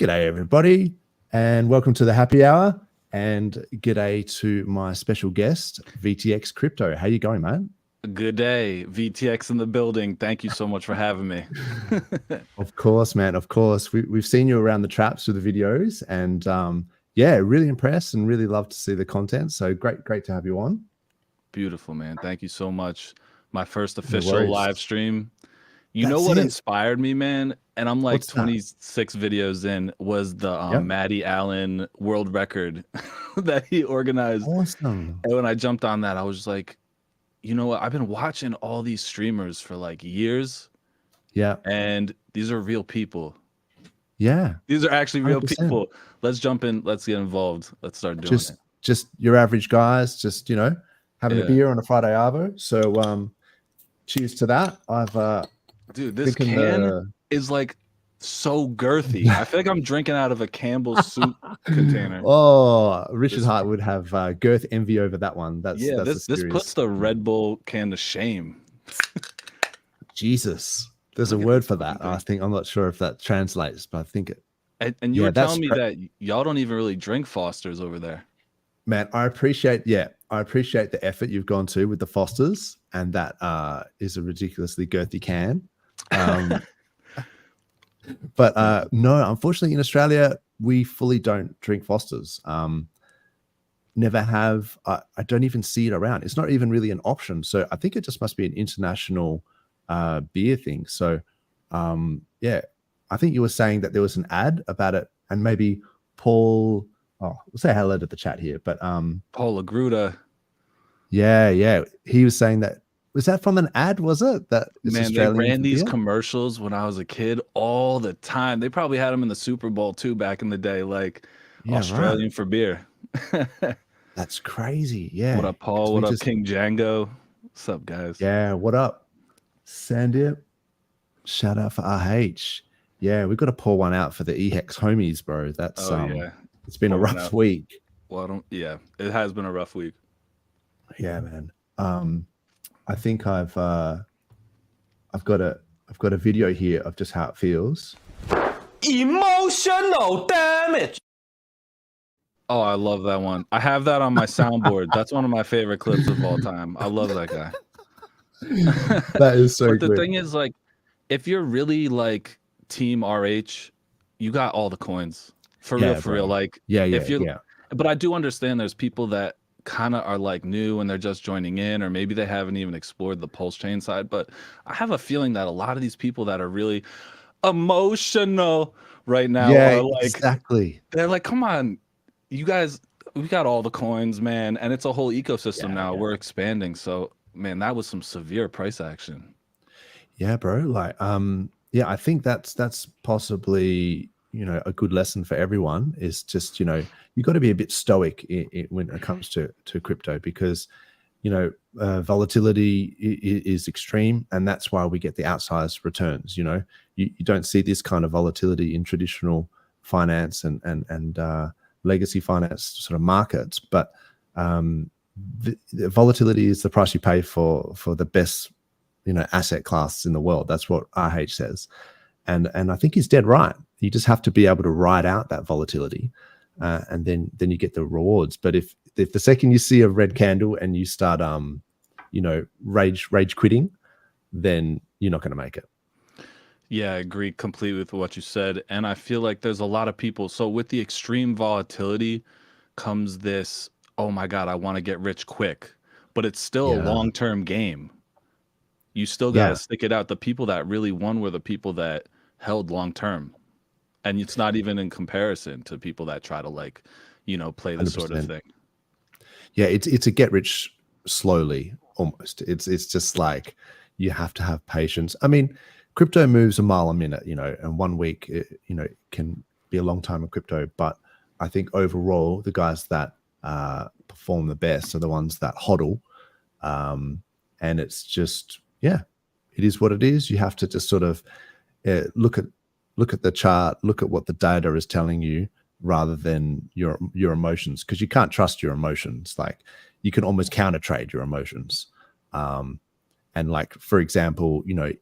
G'day, everybody, and welcome to the happy hour. And g'day to my special guest, VTX Crypto. How you going, man? Good day, VTX in the building. Thank you so much for having me. Of course, man. Of course. We've seen you around the traps with the videos, and yeah, really impressed and really love to see the content. So great to have you on. Beautiful, man. Thank you so much. My first official live stream. You know That's what it. inspired me, man? And I'm like What's that? 26 videos in, was the Yep. Maddie Allen world record that he organized. Awesome. And when I jumped on that, I was just like, you know what? I've been watching all these streamers for like years. Yeah. And these are real people. Yeah. These are actually real 100%. people. Let's jump in. Let's get involved. Let's start doing it. Just your average guys, just, you know, having a beer on a Friday arvo. So cheers to that. Dude, this can is like so girthy. I feel like I'm drinking out of a Campbell's soup container. Oh, Richard Hart would have girth envy over that one. This puts the Red Bull can to shame. Jesus, there's a word for that. I think, I'm not sure if that translates, but I think it. And you were telling me that y'all don't even really drink Fosters over there. Man, I appreciate the effort you've gone to with the Fosters, and that is a ridiculously girthy can. But no, unfortunately in Australia, we fully don't drink Fosters. Never have. I don't even see it around. It's not even really an option. So I think it just must be an international beer thing. So yeah, I think you were saying that there was an ad about it, and maybe Paul, we'll say hello to the chat here, but Paul Agruda. Yeah. He was saying that. Was that from an ad? Was it that? Man, they ran these commercials when I was a kid all the time. They probably had them in the Super Bowl too back in the day, like Australian for beer. That's crazy. Yeah. What up, Paul? What up, King Django? What's up, guys? Yeah. What up, Sandy? Shout out for RH. Yeah, we've got to pour one out for the HEX homies, bro. That's it's been a rough week. Well, it has been a rough week. Yeah, man. I think I've got a video here of just how it feels. Emotional damage. Oh, I love that one. I have that on my soundboard. That's one of my favorite clips of all time. I love that guy. That is so But good. the thing is, like, if you're really like Team RH, you got all the coins. For real. Like, but I do understand there's people that kind of are like new and they're just joining in, or maybe they haven't even explored the PulseChain side. But I have a feeling that a lot of these people that are really emotional right now are like, exactly. They're like, come on, you guys, we got all the coins, man. And it's a whole ecosystem now. We're expanding. So, man, that was some severe price action. Yeah, bro. Like, yeah, I think that's possibly, you know, a good lesson for everyone is just, you know, you got to be a bit stoic when it comes to crypto, because, you know, volatility is extreme, and that's why we get the outsized returns. You know, you don't see this kind of volatility in traditional finance and legacy finance sort of markets, but the volatility is the price you pay for the best, you know, asset class in the world. That's what RH says, and I think he's dead right. You just have to be able to ride out that volatility, and then you get the rewards. But if the second you see a red candle and you start you know, rage quitting, then you're not going to make it. Yeah, I agree completely with what you said. And I feel like there's a lot of people. So with the extreme volatility comes this, oh my God, I want to get rich quick. But it's still a long-term game. You still got to stick it out. The people that really won were the people that held long-term. And it's not even in comparison to people that try to, like, you know, play this 100%. Sort of thing. Yeah, it's a get rich slowly almost. It's just like you have to have patience. I mean, crypto moves a mile a minute, you know, and 1 week, you know, can be a long time in crypto. But I think overall, the guys that perform the best are the ones that hodl. And it's just, yeah, it is what it is. You have to just sort of look at the chart, look at what the data is telling you, rather than your emotions, because you can't trust your emotions. Like, you can almost counter trade your emotions. And like, for example, you know,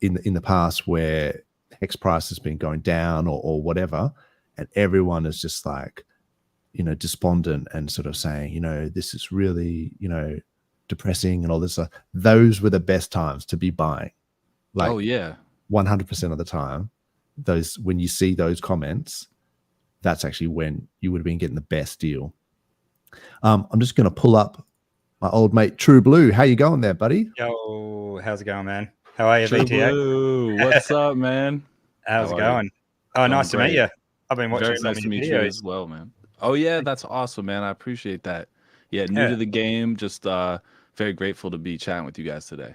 in the past where hex price has been going down or whatever, and everyone is just like, despondent and sort of saying, this is really, depressing and all this stuff. Those were the best times to be buying. Like, oh yeah, 100% of the time, when you see those comments, that's actually when you would have been getting the best deal. I'm just going to pull up my old mate True Blue. How you going there, buddy? Yo, how's it going, man? How are you, True VTA? Blue. What's up, man? How's How it are you? going? Oh, Going nice to meet great. you. I've been watching Very some nice of to your meet you videos. as well, man. Oh yeah, that's awesome, man. I appreciate that. Yeah, new Yeah. to the game. Just very grateful to be chatting with you guys today.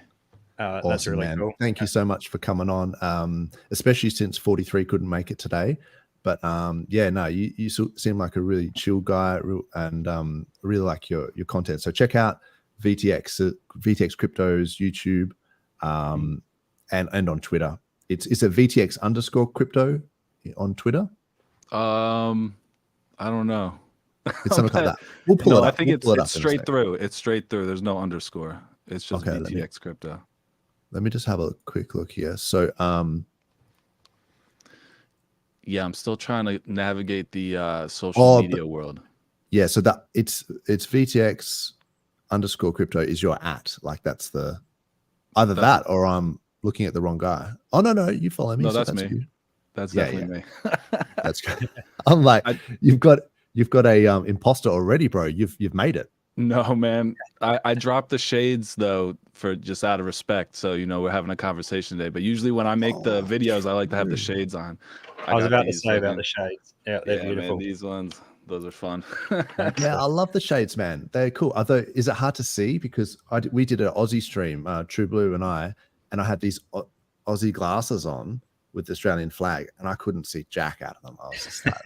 That's Awesome, really man. cool. Thank you so much for coming on, especially since 43 couldn't make it today. But yeah, no, you seem like a really chill guy, and really like your content. So check out VTX Crypto's YouTube, and on Twitter. It's a VTX_crypto on Twitter. I don't know. It's something like that. We'll pull No, it up. I think We'll it's straight through. It's straight through. There's no underscore. It's just Okay, VTX crypto. Let me just have a quick look here. So yeah, I'm still trying to navigate the social media world. Yeah, so that it's VTX_crypto is your @ like that's the either that or I'm looking at the wrong guy. Oh no, you follow me. No, so that's me. You. That's definitely me. That's good. I'm like, you've got a imposter already, bro. You've made it. No, man. I dropped the shades though for just out of respect. So we're having a conversation today. But usually when I make the videos, I like to have the shades on. I was about to say about the shades. Yeah, they're beautiful. Man, these ones, those are fun. Yeah, I love the shades, man. They're cool. Although, is it hard to see because we did an Aussie stream, True Blue and I had these Aussie glasses on with the Australian flag, and I couldn't see jack out of them. I was just like,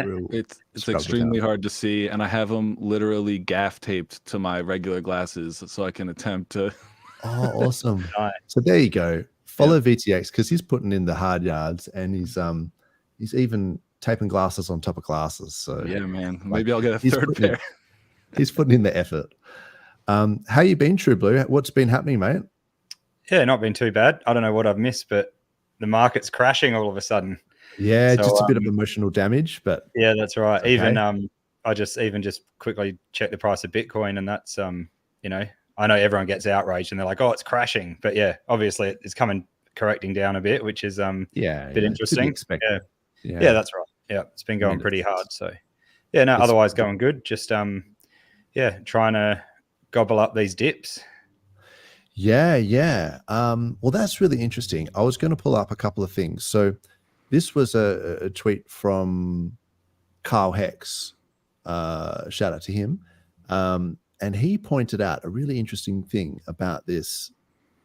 it's extremely hard to see, and I have them literally gaff taped to my regular glasses so I can attempt to. Oh, awesome! So there you go. Follow VTX because he's putting in the hard yards, and he's even taping glasses on top of glasses. So yeah, man. Maybe I'll get a third pair. He's putting in the effort. How you been, True Blue? What's been happening, mate? Yeah, not been too bad. I don't know what I've missed, but the market's crashing all of a sudden. Yeah, so, just a bit of emotional damage, but yeah, that's right. Okay. Even I just quickly checked the price of Bitcoin, and that's I know everyone gets outraged and they're like, oh, it's crashing, but yeah, obviously it's correcting down a bit, which is a bit interesting. Yeah, that's right. Yeah, it's been going pretty hard. So yeah, no, otherwise going good. Just trying to gobble up these dips. Yeah. Well, that's really interesting. I was going to pull up a couple of things. So this was a tweet from Carl Hex. Shout out to him. And he pointed out a really interesting thing about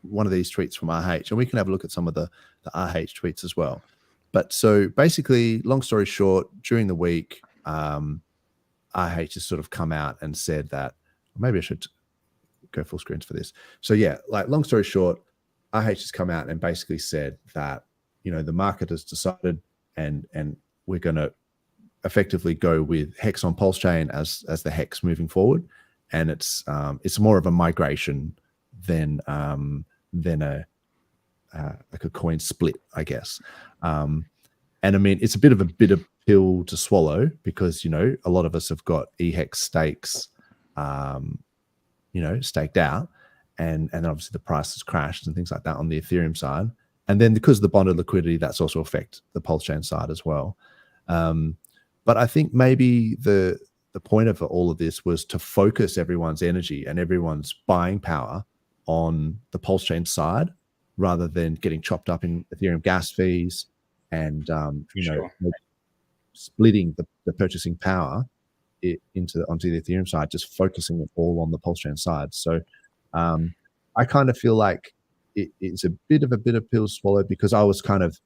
one of these tweets from RH. And we can have a look at some of the RH tweets as well. But so basically, long story short, during the week, RH has sort of come out and said that, maybe I should go full screens for this. So yeah, like long story short, RH has come out and basically said that, the market has decided and we're going to effectively go with HEX on PulseChain as the HEX moving forward. And it's more of a migration than a coin split, I guess. And I mean, it's a bit of a bitter pill to swallow because, a lot of us have got EHEX stakes, staked out, and obviously the price has crashed and things like that on the Ethereum side. And then because of the bonded liquidity, that's also affect the PulseChain side as well. But I think maybe the point of all of this was to focus everyone's energy and everyone's buying power on the PulseChain side rather than getting chopped up in Ethereum gas fees and splitting the purchasing power onto the Ethereum side, just focusing it all on the PulseChain side. So I kind of feel like it's a bit of a bitter pill to swallow because I was kind of,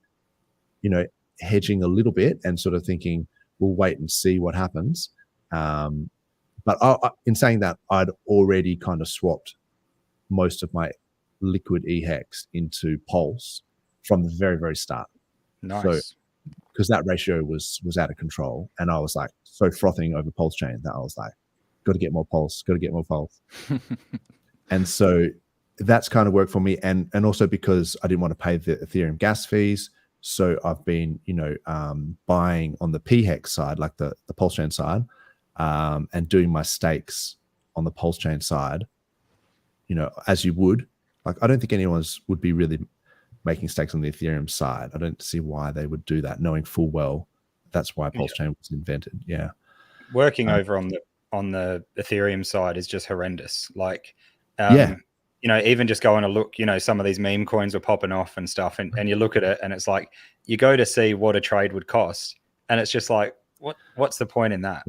hedging a little bit and sort of thinking we'll wait and see what happens. But in saying that, I'd already kind of swapped most of my liquid EHEX into Pulse from the very, very start. Nice. So, because that ratio was out of control, and I was like so frothing over PulseChain that I was like, got to get more Pulse, got to get more Pulse. And so that's kind of worked for me, and also because I didn't want to pay the Ethereum gas fees, So I've been, buying on the PHEX side, like the PulseChain side, and doing my stakes on the PulseChain side, as you would. Like, I don't think anyone's would be really making stakes on the Ethereum side. I don't see why they would do that, knowing full well that's why PulseChain was invented. Yeah. Working over on the Ethereum side is just horrendous. Like, even just going to look, some of these meme coins are popping off and stuff, and you look at it and it's like, you go to see what a trade would cost, and it's just like, what's the point in that?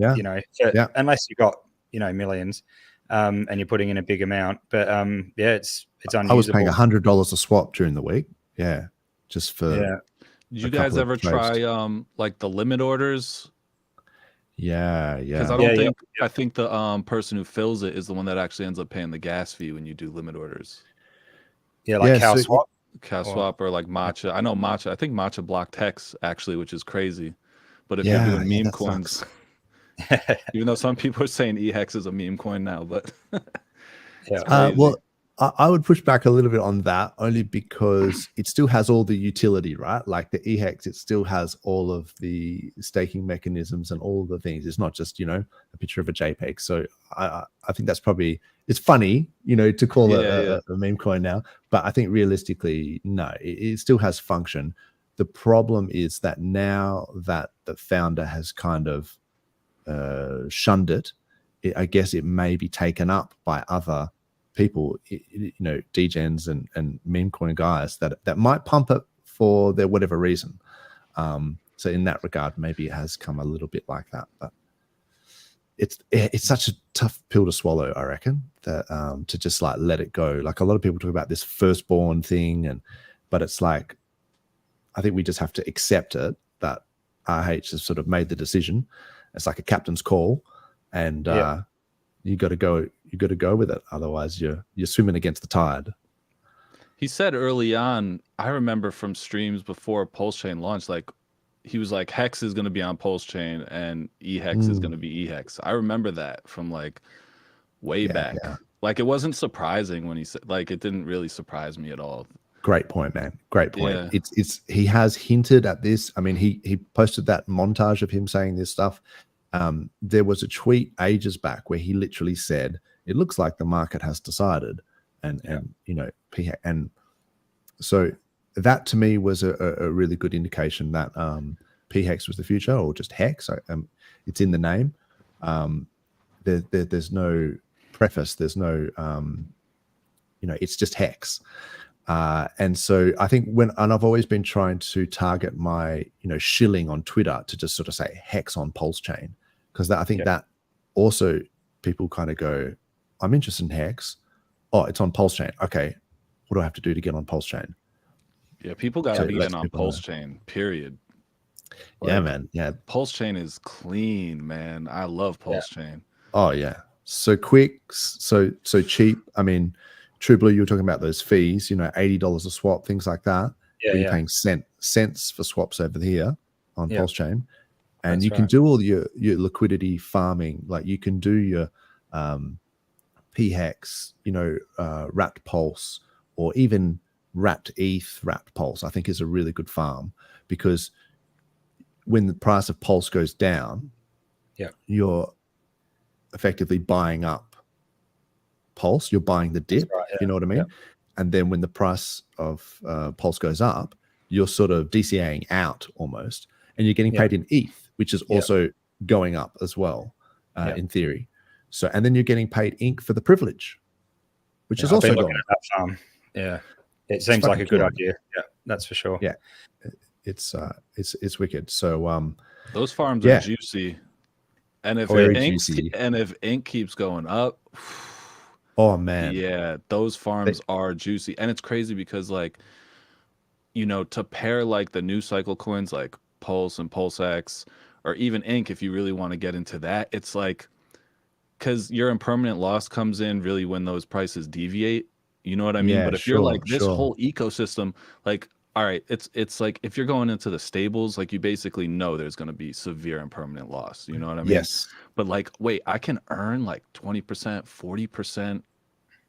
Unless you got, millions, and you're putting in a big amount. But it's unusable. I was paying $100 a swap during the week. Yeah. Just for Did you guys ever try like the limit orders? Yeah. Because I think the person who fills it is the one that actually ends up paying the gas fee when you do limit orders. Yeah, like Cow Swap or like Matcha. I know Matcha. I think Matcha blocked HEX actually, which is crazy. But if you're doing meme coins, even though some people are saying EHEX is a meme coin now, but well, I would push back a little bit on that, only because it still has all the utility, right? Like the EHEX, it still has all of the staking mechanisms and all of the things. It's not just, a picture of a JPEG. So I think that's probably, it's funny, to call it a meme coin now, but I think realistically, no, it still has function. The problem is that now that the founder has kind of shunned it, I guess it may be taken up by other people, degens and meme coin guys that might pump it for their whatever reason. So in that regard, maybe it has come a little bit like that, but it's such a tough pill to swallow, I reckon, that to just like let it go. Like, a lot of people talk about this firstborn thing, but it's like, I think we just have to accept it, that RH has sort of made the decision. It's like a captain's call, and you got to go with it. Otherwise, you're swimming against the tide. He said early on, I remember from streams before PulseChain launched, like, he was like, HEX is going to be on PulseChain and EHEX is going to be EHEX. I remember that from like way back. Yeah. Like, it wasn't surprising when he said, like, it didn't really surprise me at all. Great point, man. Great point. Yeah. He has hinted at this. I mean, he posted that montage of him saying this stuff. There was a tweet ages back where he literally said, it looks like the market has decided, and so that to me was a really good indication that PHEX was the future, or just HEX. It's in the name. There's no preface. There's no, it's just HEX. And so I think and I've always been trying to target my, shilling on Twitter to just sort of say HEX on PulseChain, because I think that also people kind of go, I'm interested in HEX. Oh, it's on PulseChain. Okay, what do I have to do to get on PulseChain? Yeah, people got to be in on PulseChain, period. Like, yeah, man. Yeah. PulseChain is clean, man. I love PulseChain. Yeah. Oh, yeah. So quick, so cheap. I mean, True Blue, you were talking about those fees, $80 a swap, things like that. Yeah, you're paying cents for swaps over here on PulseChain. And you can do all your liquidity farming. Like, you can do your PHEX, wrapped Pulse, or even wrapped ETH, wrapped Pulse, I think is a really good farm, because when the price of Pulse goes down, you're effectively buying up Pulse. You're buying the dip, you know what I mean? And then when the price of Pulse goes up, you're sort of DCAing out almost, and you're getting paid in ETH, which is also going up as well, in theory. So, and then you're getting paid ink for the privilege, which is also going up. That farm. Yeah, it seems like a good idea. Yeah, that's for sure. Yeah, it's wicked. So those farms are juicy, and if ink keeps going up, oh man, yeah, those farms are juicy. And it's crazy because, like, to pair like the new cycle coins like Pulse and PulseX, or even ink, if you really want to get into that, it's like, because your impermanent loss comes in really when those prices deviate. You know what I mean? Yeah, but if you're like this whole ecosystem, like, all right, it's like if you're going into the stables, like, you basically know there's going to be severe impermanent loss. You know what I mean? Yes. But like, wait, I can earn like 20%, 40%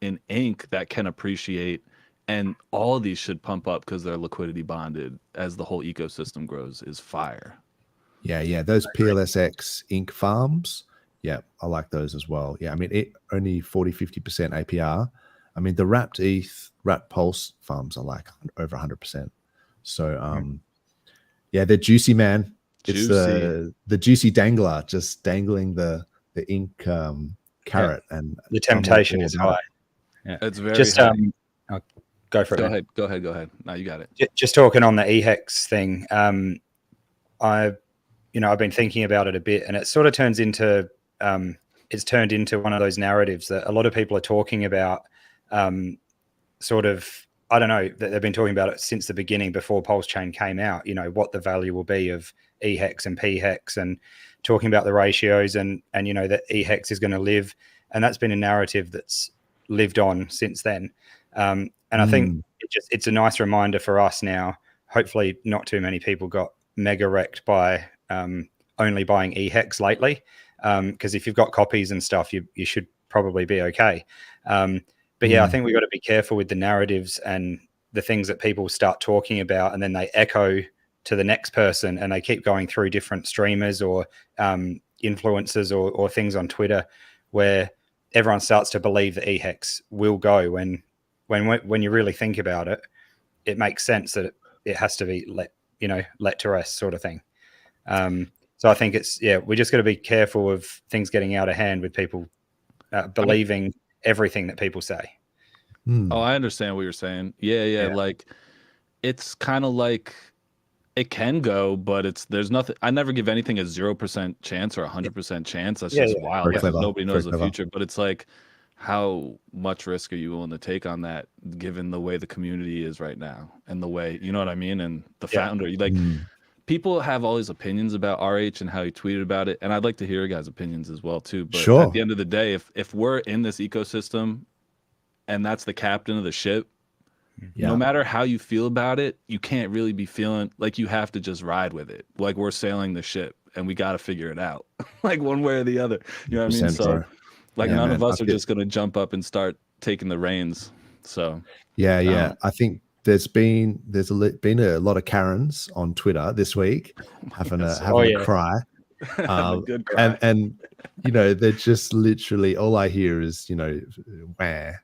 in ink that can appreciate, And all of these should pump up because they're liquidity bonded as the whole ecosystem grows. Is fire. Yeah. Those PLSX Inc. farms, yeah, I like those as well. Yeah, I mean, it only 40-50% APR. I mean, the wrapped ETH, wrapped Pulse farms are like over 100%. So, yeah, they're juicy, man. It's Juicy. the juicy dangler, just dangling the ink carrot, and the temptation all is about high. it. Yeah. It's very Just high. I'll go for it. Go ahead. No, you got it. Just talking on the HEX thing, I've been thinking about it a bit, and it sort of turns into it's turned into one of those narratives that a lot of people are talking about. Sort of, I don't know, that they've been talking about it since the beginning, before PulseChain came out. What the value will be of EHEX and PHEX, and talking about the ratios, and that EHEX is going to live, and that's been a narrative that's lived on since then. And I think it's a nice reminder for us now. Hopefully, not too many people got mega wrecked by only buying EHEX lately, because if you've got copies and stuff, you should probably be okay. But yeah, I think we've got to be careful with the narratives and the things that people start talking about, and then they echo to the next person, and they keep going through different streamers or influencers or things on Twitter, where everyone starts to believe that EHEX will go, when you really think about it, it makes sense that it has to be let to rest, sort of thing. So I think we're just got to be careful of things getting out of hand with people believing everything that people say. Oh, I understand what you're saying. Yeah. Like, it's kind of like it can go, but there's nothing. I never give anything a 0% chance or 100% chance. That's just wild. Like, nobody knows the future. But it's like, how much risk are you willing to take on that, given the way the community is right now, and the way, you know what I mean, and the founder, like. People have all these opinions about RH and how he tweeted about it, and I'd like to hear your guys' opinions as well too. But at the end of the day, if we're in this ecosystem and that's the captain of the ship, no matter how you feel about it, you can't really be feeling like you have to just ride with it. Like, we're sailing the ship and we got to figure it out, like one way or the other. You know what I mean? So, none of us are just going to jump up and start taking the reins. So, I think there's been a lot of Karens on Twitter this week having a cry. Good cry. And they're just literally, all I hear is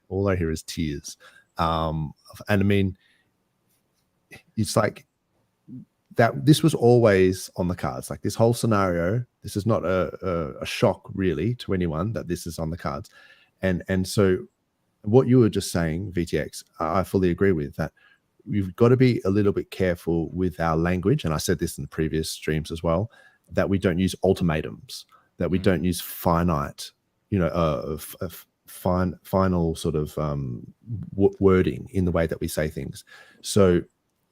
all I hear is tears. And I mean, it's like that this was always on the cards. Like, this whole scenario, this is not a shock really to anyone that this is on the cards. And so what you were just saying, VTX, I fully agree with that. We've got to be a little bit careful with our language, and I said this in the previous streams as well, that we don't use ultimatums, that we don't use finite, final sort of wording in the way that we say things. So,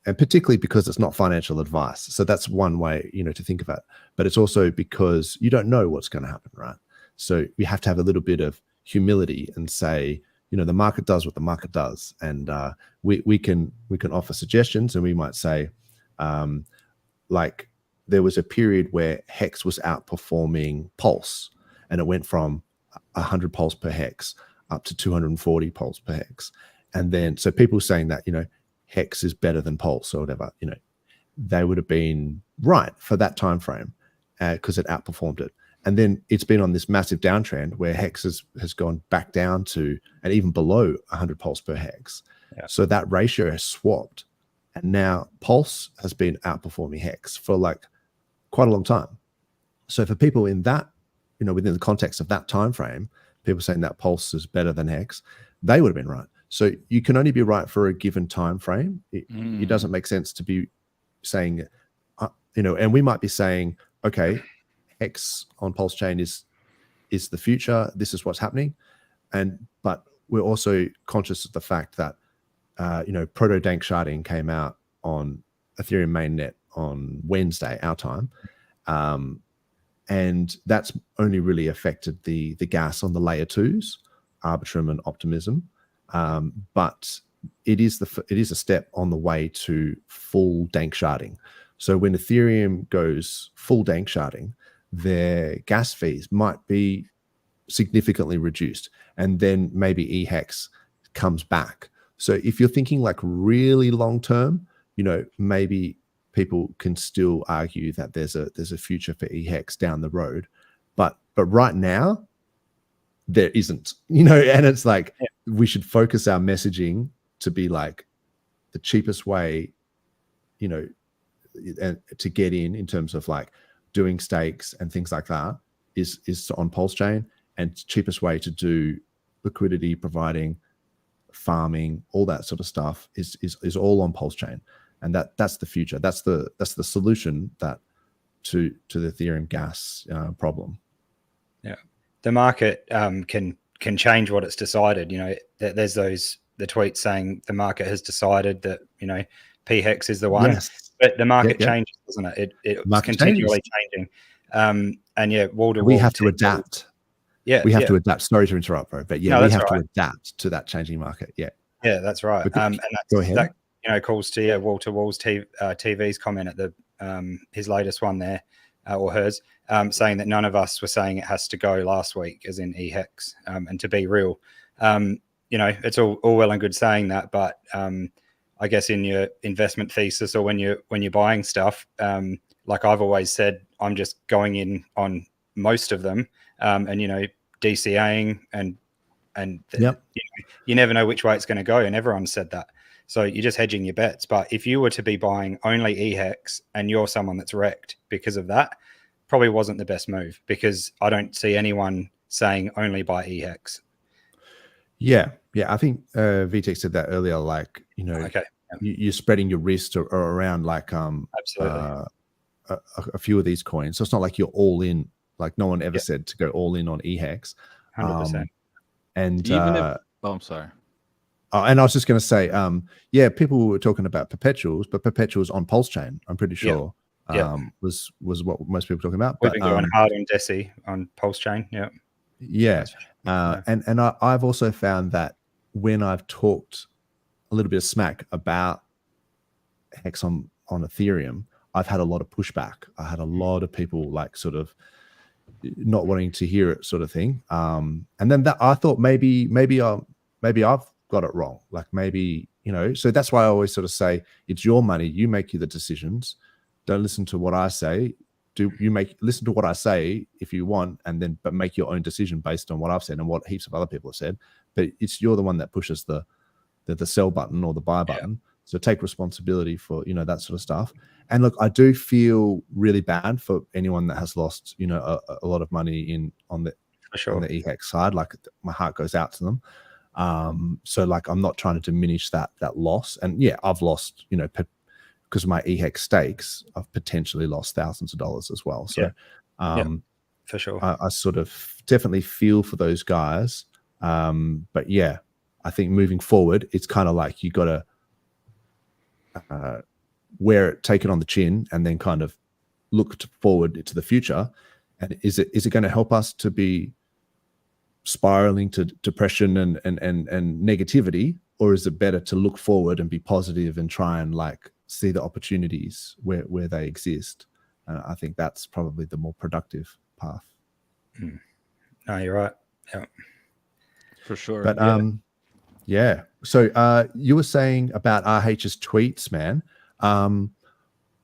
and particularly because it's not financial advice. So that's one way, to think about it. But it's also because you don't know what's going to happen, right? So we have to have a little bit of humility and say, the market does what the market does, and we can offer suggestions, and we might say, like, there was a period where HEX was outperforming Pulse, and it went from 100 Pulse per HEX up to 240 Pulse per HEX, and then so people saying that HEX is better than Pulse or whatever, they would have been right for that time frame because it outperformed it. And then it's been on this massive downtrend where HEX has gone back down to, and even below 100 Pulse per HEX. Yeah. So that ratio has swapped. And now Pulse has been outperforming HEX for like quite a long time. So for people in that, within the context of that time frame, people saying that Pulse is better than HEX, they would have been right. So you can only be right for a given time frame. It doesn't make sense to be saying, and we might be saying, okay, HEX on PulseChain is the future. This is what's happening, but we're also conscious of the fact that proto dank sharding came out on Ethereum mainnet on Wednesday, our time, and that's only really affected the gas on the layer 2s, Arbitrum and Optimism, but it is a step on the way to full dank sharding. So when Ethereum goes full dank sharding, their gas fees might be significantly reduced, and then maybe EHEX comes back. So if you're thinking like really long term, you know, maybe people can still argue that there's a future for EHEX down the road, but right now there isn't, you know. And it's like we should focus our messaging to be like the cheapest way, you know, and to get in terms of like doing stakes and things like that is on PulseChain, and cheapest way to do liquidity providing, farming, all that sort of stuff is all on PulseChain. And that's the future. That's the solution that to the Ethereum gas problem. Yeah, the market can change what it's decided. You know, there's the tweets saying the market has decided that, you know, PHEX is the one. Yes. But the market changes, doesn't it? It's continually changing. And yeah, wall to wall. We have to adapt. Yeah, we have to adapt. Sorry to interrupt, bro, but yeah, we have to adapt to that changing market. Yeah, that's right. And that, you know, calls to wall to walls. TV's comment at the his latest one there, or hers, saying that none of us were saying it has to go last week, as in EHEX. And to be real, you know, it's all well and good saying that, but I guess in your investment thesis or when you're buying stuff, like I've always said, I'm just going in on most of them, and, you know, DCAing and you never know which way it's going to go, and everyone said that. So you're just hedging your bets. But if you were to be buying only EHEX and you're someone that's wrecked because of that, probably wasn't the best move, because I don't see anyone saying only buy EHEX. Yeah, I think VTech said that earlier. Like, you know, you're spreading your risk around, like absolutely a few of these coins. So it's not like you're all in. Like no one ever said to go all in on EHEX. 100%. And even if, I'm sorry. And I was just going to say, people were talking about perpetuals, but perpetuals on PulseChain, I'm pretty sure, was what most people were talking about. We've been going hard on Deci on PulseChain. And I've also found that when I've talked a little bit of smack about HEX on Ethereum, I've had a lot of pushback. I had a lot of people like sort of not wanting to hear it, sort of thing. And then that I thought maybe I've got it wrong. Like maybe, you know, so that's why I always sort of say it's your money. You make the decisions. Don't listen to what I say. Listen to what I say if you want, but make your own decision based on what I've said and what heaps of other people have said. But you're the one that pushes the sell button or the buy button. So take responsibility for, you know, that sort of stuff. And look, I do feel really bad for anyone that has lost, you know, a lot of money on the EHEX side. Like my heart goes out to them. So like, I'm not trying to diminish that loss. And yeah, I've lost, you know, because of my EHEX stakes, I've potentially lost thousands of dollars as well. So for sure. I sort of definitely feel for those guys. But yeah, I think moving forward, it's kind of like you got to take it on the chin and then kind of look forward to the future. And is it going to help us to be spiraling to depression and negativity, or is it better to look forward and be positive and try and like see the opportunities where they exist? I think that's probably the more productive path. No, you're right. Yeah, for sure. But so you were saying about RH's tweets, man. I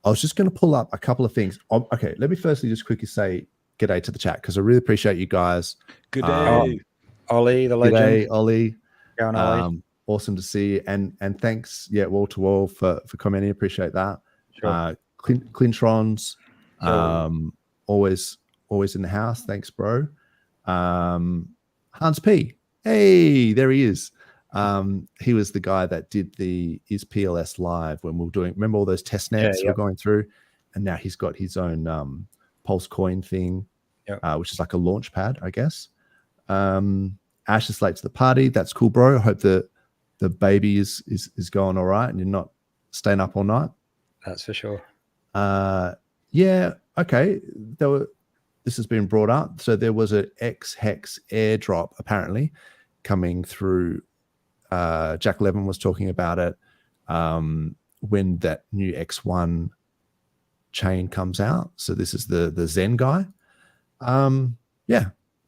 was just going to pull up a couple of things. Okay, let me firstly just quickly say g'day to the chat, because I really appreciate you guys. Good day, Ollie, the legend. G'day, Ollie. Going, Ollie. Awesome to see you, and thanks, wall to wall for commenting. Appreciate that. Sure. Clintrons, always in the house. Thanks, bro. Hans P. Hey, there he is. He was the guy that did his PLS live when we were doing, remember all those test nets we're going through, and now he's got his own Pulse coin thing, which is like a launch pad, I guess. Ash is late to the party. That's cool, bro. I hope the baby is going all right and you're not staying up all night. That's for sure. Okay. This has been brought up. So there was an X-Hex airdrop apparently coming through. Jack Levin was talking about it when that new X1 chain comes out. So this is the Zen guy. I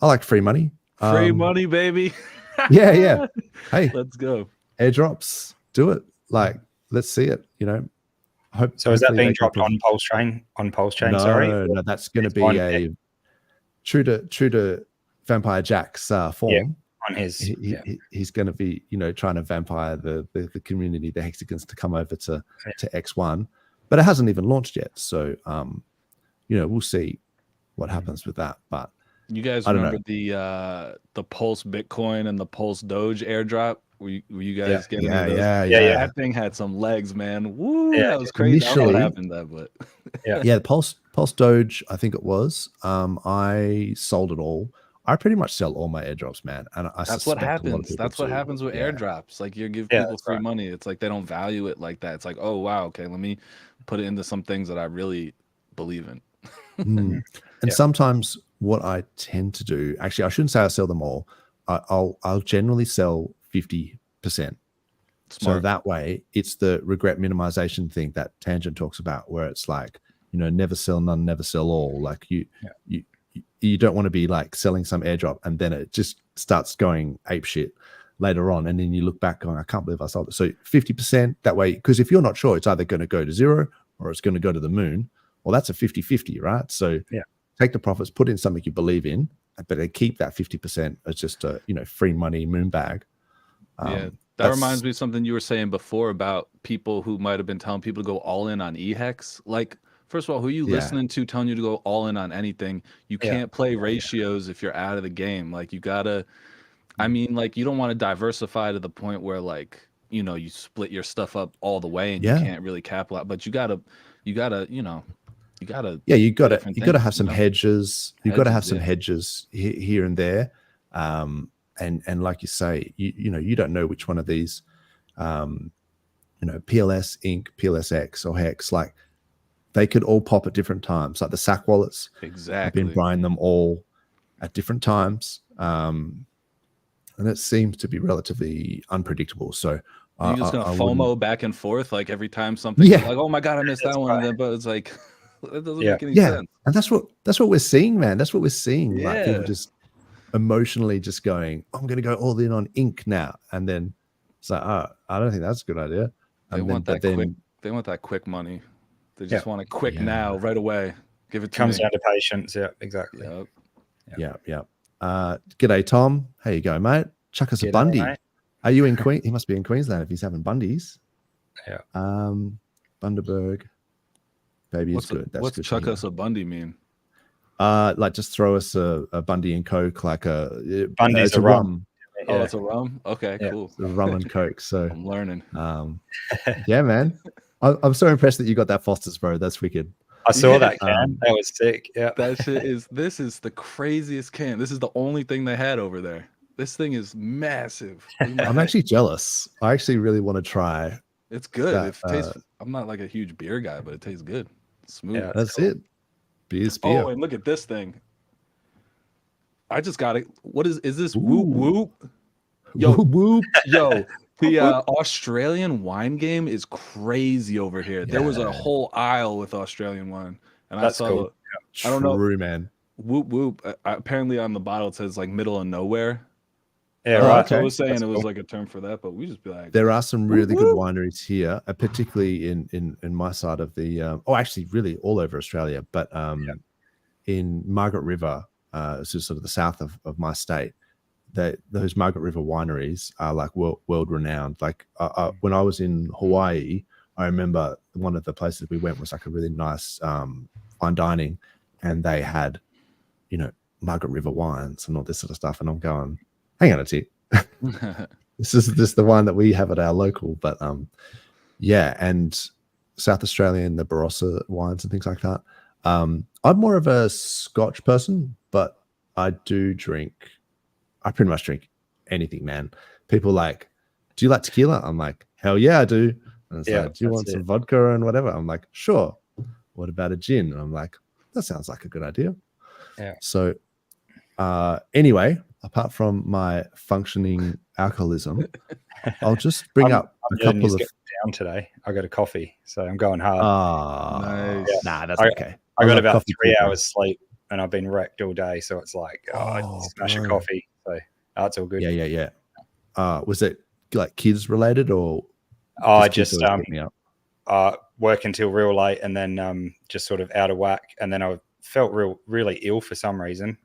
like free money. Free money, baby. Yeah. Hey, let's go. airdrops, do it. Like, let's see it. You know, So is that being dropped on PulseChain? On PulseChain, no, sorry. No, that's going to be a true to Vampire Jack's form. Yeah, on his, he's going to be, you know, trying to vampire the community, the hexagons, to come over to X1, but it hasn't even launched yet. So, you know, we'll see what happens with that. But you guys remember the Pulse Bitcoin and the Pulse Doge airdrop? Were you guys getting those? Yeah. That thing had some legs, man. Woo, that was crazy. I don't know what happened that, but yeah, Pulse Doge, I think it was. I sold it all. I pretty much sell all my airdrops, man. And that's what happens. That's what happens with airdrops. Like, you give people free money. It's like they don't value it like that. It's like, oh wow, okay, let me put it into some things that I really believe in. And sometimes what I tend to do, actually, I shouldn't say I sell them all. I'll generally sell 50%. So that way, it's the regret minimization thing that Tangent talks about, where it's like, you know, never sell none, never sell all. Like you don't want to be like selling some airdrop and then it just starts going ape shit later on, and then you look back going, I can't believe I sold it. So 50%, that way, because if you're not sure, it's either going to go to zero or it's going to go to the moon. Well, that's a 50-50, right? So take the profits, put in something you believe in, but then keep that 50% as just a, you know, free money moon bag. That reminds me of something you were saying before about people who might have been telling people to go all in on HEX. Like, first of all, who are you listening to telling you to go all in on anything? You can't play ratios if you're out of the game. Like, you gotta, I mean, like, you don't want to diversify to the point where, like, you know, you split your stuff up all the way and you can't really capitalize. But you gotta, you know, you gotta have some hedges. You've got to have some hedges here and there. And like you say, you know, you don't know which one of these, you know, PLS, Inc., PLSX, or HEX, like, they could all pop at different times. Like the SAC wallets, I've been buying them all at different times, and it seems to be relatively unpredictable. So you're just gonna FOMO back and forth, like every time something, like, oh my god, I missed that one, but it's like that doesn't make any sense. And that's what we're seeing, man. That's what we're seeing. Like, people just emotionally just going, I'm going to go all in on Inc. now, and then it's like, oh, I don't think that's a good idea. They want that quick money. They just want it quick now, right away. Give it to Comes down to patience. Yeah, exactly. Yeah. G'day, Tom. How you going, mate? Chuck us a bundy. Mate. Are you in Queen? He must be in Queensland if he's having bundies. Yeah. Bundaberg. Baby is good. That's what's good. Chuck us a bundy mean? Like, just throw us a Bundy and Coke, like Bundy's a rum. Oh, it's a rum. Okay, cool. It's a rum and Coke. So I'm learning. Yeah, man. I'm so impressed that you got that Foster's, bro. That's wicked. I saw that can. That was sick. Yeah, that shit is. This is the craziest can. This is the only thing they had over there. This thing is massive. I'm actually jealous. I actually really want to try. It's good. It tastes. I'm not like a huge beer guy, but it tastes good. It's smooth. Yeah, that's it. Beer's beer. Oh, and look at this thing. I just got it. What is this? Whoop whoop. Yo, whoop. Yo, the Australian wine game is crazy over here. There was a whole aisle with Australian wine, and that's I saw. Cool. I don't know, man. Whoop whoop. Apparently, on the bottle it says like middle of nowhere. Yeah, right. So I was saying was like a term for that, but we just be like, there are some really good wineries here, particularly in my side of the. Actually, really all over Australia, but in Margaret River, it's just sort of the south of my state. Those Margaret River wineries are like world renowned. Like when I was in Hawaii, I remember one of the places we went was like a really nice fine dining, and they had, you know, Margaret River wines and all this sort of stuff. And I'm going, hang on a tick. This is the wine that we have at our local, but and South Australian, the Barossa wines and things like that. I'm more of a Scotch person, but I pretty much drink anything, man. People like, do you like tequila? I'm like, hell yeah, I do. And it's like, do you want some vodka and whatever? I'm like, sure. What about a gin? And I'm like, that sounds like a good idea. Yeah. So anyway, apart from my functioning alcoholism, I'll just bring up a couple of down today. I got a coffee, so I'm going hard. Nice. Yeah. Nah, that's okay. I got about 3 hours sleep, and I've been wrecked all day, so it's like, smash a coffee. So that's all good. Yeah. Was it like kids related, or I just me up? Work until real late, and then just sort of out of whack, and then I felt really ill for some reason.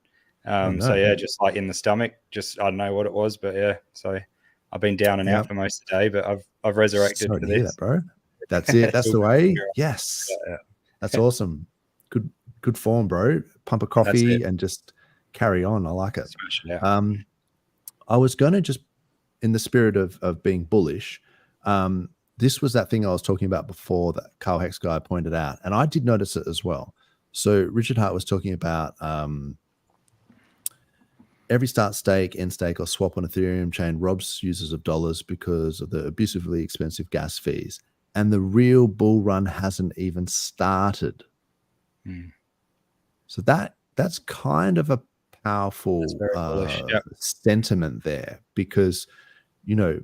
So yeah, just like in the stomach, just I don't know what it was, but yeah. So I've been down and out for most of the day, but I've resurrected Sorry for to hear this, that, bro. That's it. That's the way. Yes, yeah. That's awesome. Good form, bro. Pump a coffee and just carry on. I like it. I was going to just, in the spirit of being bullish, this was that thing I was talking about before that Carl Hex guy pointed out, and I did notice it as well. So Richard Hart was talking about every start stake, end stake, or swap on Ethereum chain robs users of dollars because of the abusively expensive gas fees, and the real bull run hasn't even started. So that's kind of a powerful sentiment there, because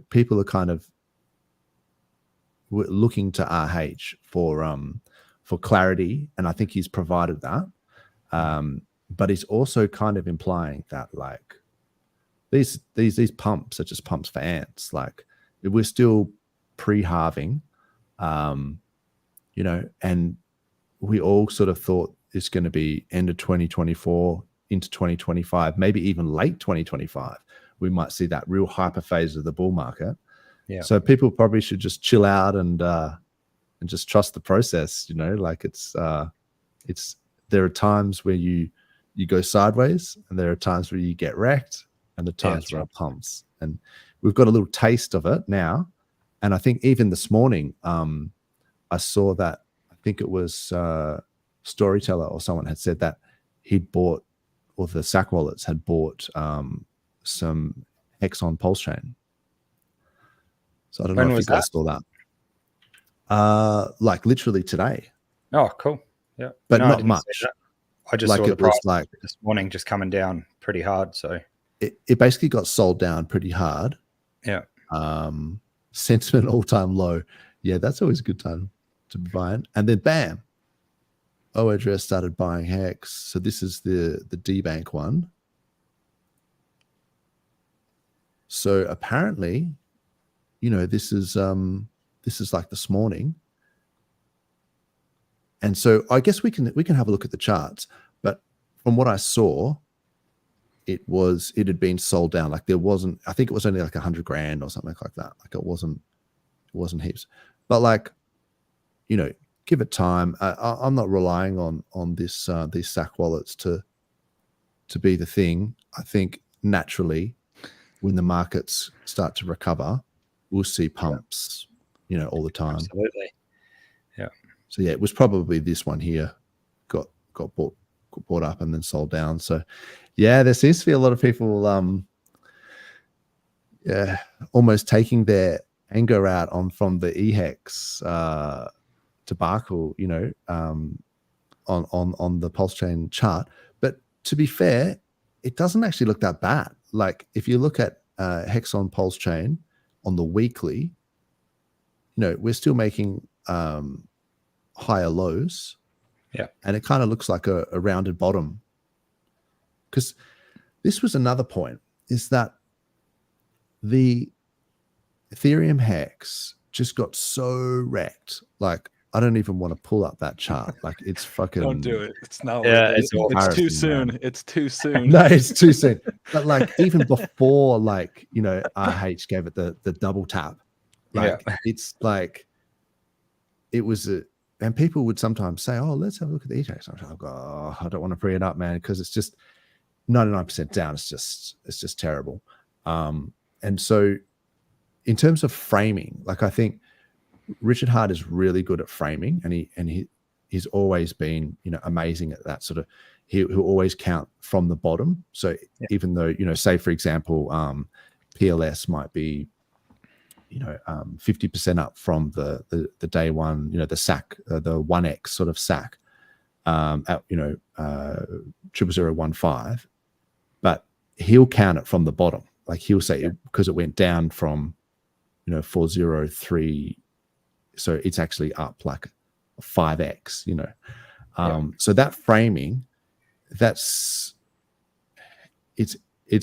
people are kind of looking to RH for clarity, and I think he's provided that. But he's also kind of implying that like these pumps are just pumps for ants. Like we're still pre-halving, and we all sort of thought it's going to be end of 2024 into 2025, maybe even late 2025. We might see that real hyper phase of the bull market. Yeah. So people probably should just chill out and just trust the process. Like it's there are times where you go sideways, and there are times where you get wrecked, and the times where it pumps. And we've got a little taste of it now. And I think even this morning, I saw that, I think it was Storyteller or someone had said that he'd bought, or the SAC wallets had bought some HEX on PulseChain. So I don't know if you guys saw that. Like literally today. Oh, cool. Yeah. But not much. I just saw the price this morning just coming down pretty hard. So it basically got sold down pretty hard. Yeah. Sentiment all-time low. Yeah, that's always a good time to be buying. And then bam, OAddress started buying HEX. So this is the D-Bank one. So apparently, this is like this morning. And so I guess we can have a look at the charts, but from what I saw, it had been sold down. Like there wasn't, I think it was only like 100 grand or something like that. Like it wasn't heaps, but like, give it time. I'm not relying on this these SAC wallets to be the thing. I think naturally, when the markets start to recover, we'll see pumps, all the time. Absolutely. Yeah. So yeah, it was probably this one here got bought up and then sold down. So yeah, there seems to be a lot of people almost taking their anger out from the EHEX debacle, on the PulseChain chart. But to be fair, it doesn't actually look that bad. Like if you look at HEX on PulseChain on the weekly, we're still making higher lows. Yeah. And it kind of looks like a rounded bottom. Because this was another point, is that the Ethereum HEX just got so wrecked. Like, I don't even want to pull up that chart. Like, it's fucking... Don't do it. It's not it's too soon. Man. It's too soon. No, it's too soon. But like, even before, like, RH gave it the double tap. Like, it's like, it was and people would sometimes say, oh, let's have a look at the ETH. I'm like, oh, I don't want to pre it up, man, because it's just 99% down. It's just terrible. And so in terms of framing, like I think Richard Hart is really good at framing, and he's always been, amazing at that sort of, he'll always count from the bottom. So even though, say for example, PLS might be, 50% up from the day one, the SAC, the 1x sort of SAC, at 00015, but he'll count it from the bottom. Like he'll say, because it went down from 403, so it's actually up like 5x. So that framing, it's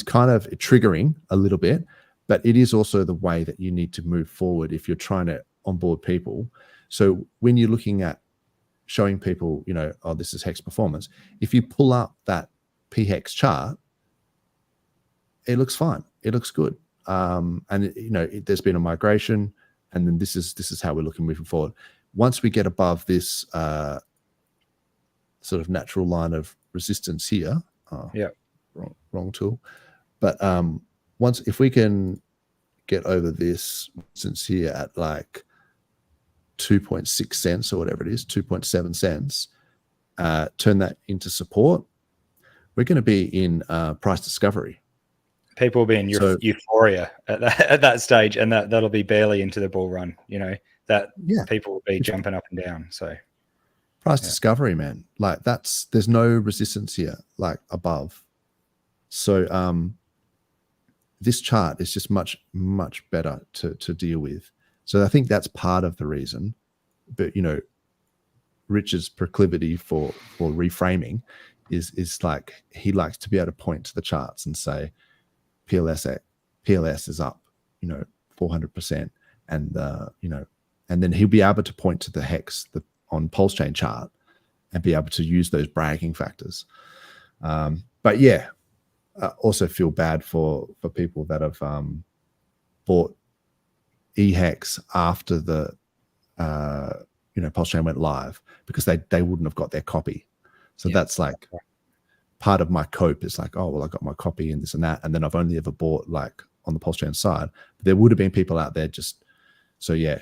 kind of triggering a little bit. but it is also the way that you need to move forward if you're trying to onboard people. So when you're looking at showing people, you know, oh, this is HEX performance, if you pull up that PHEX chart, it looks fine. It looks good. And you know, there's been a migration, and then this is how we're looking moving forward. Once we get above this sort of natural line of resistance here, wrong tool. But if we can get over this resistance here at like 2.6 cents or whatever it is, 2.7 cents, turn that into support, we're going to be in price discovery. People will be in euphoria at that stage, and that'll be barely into the bull run, you know, that people will be jumping up and down. So price discovery, man, like there's no resistance here, like above. So this chart is just much better to deal with. So I think that's part of the reason. But you know, Rich's proclivity for reframing is like he likes to be able to point to the charts and say PLS is up, you know, 400%, and you know, and then he'll be able to point to the HEX on PulseChain chart and be able to use those bragging factors. But yeah, I also feel bad for people that have bought EHEX after the you know, PulseChain went live, because they wouldn't have got their copy. So that's like part of my cope is like, oh well, I got my copy and this and that, and then I've only ever bought like on the PulseChain side. But there would have been people out there just, so yeah,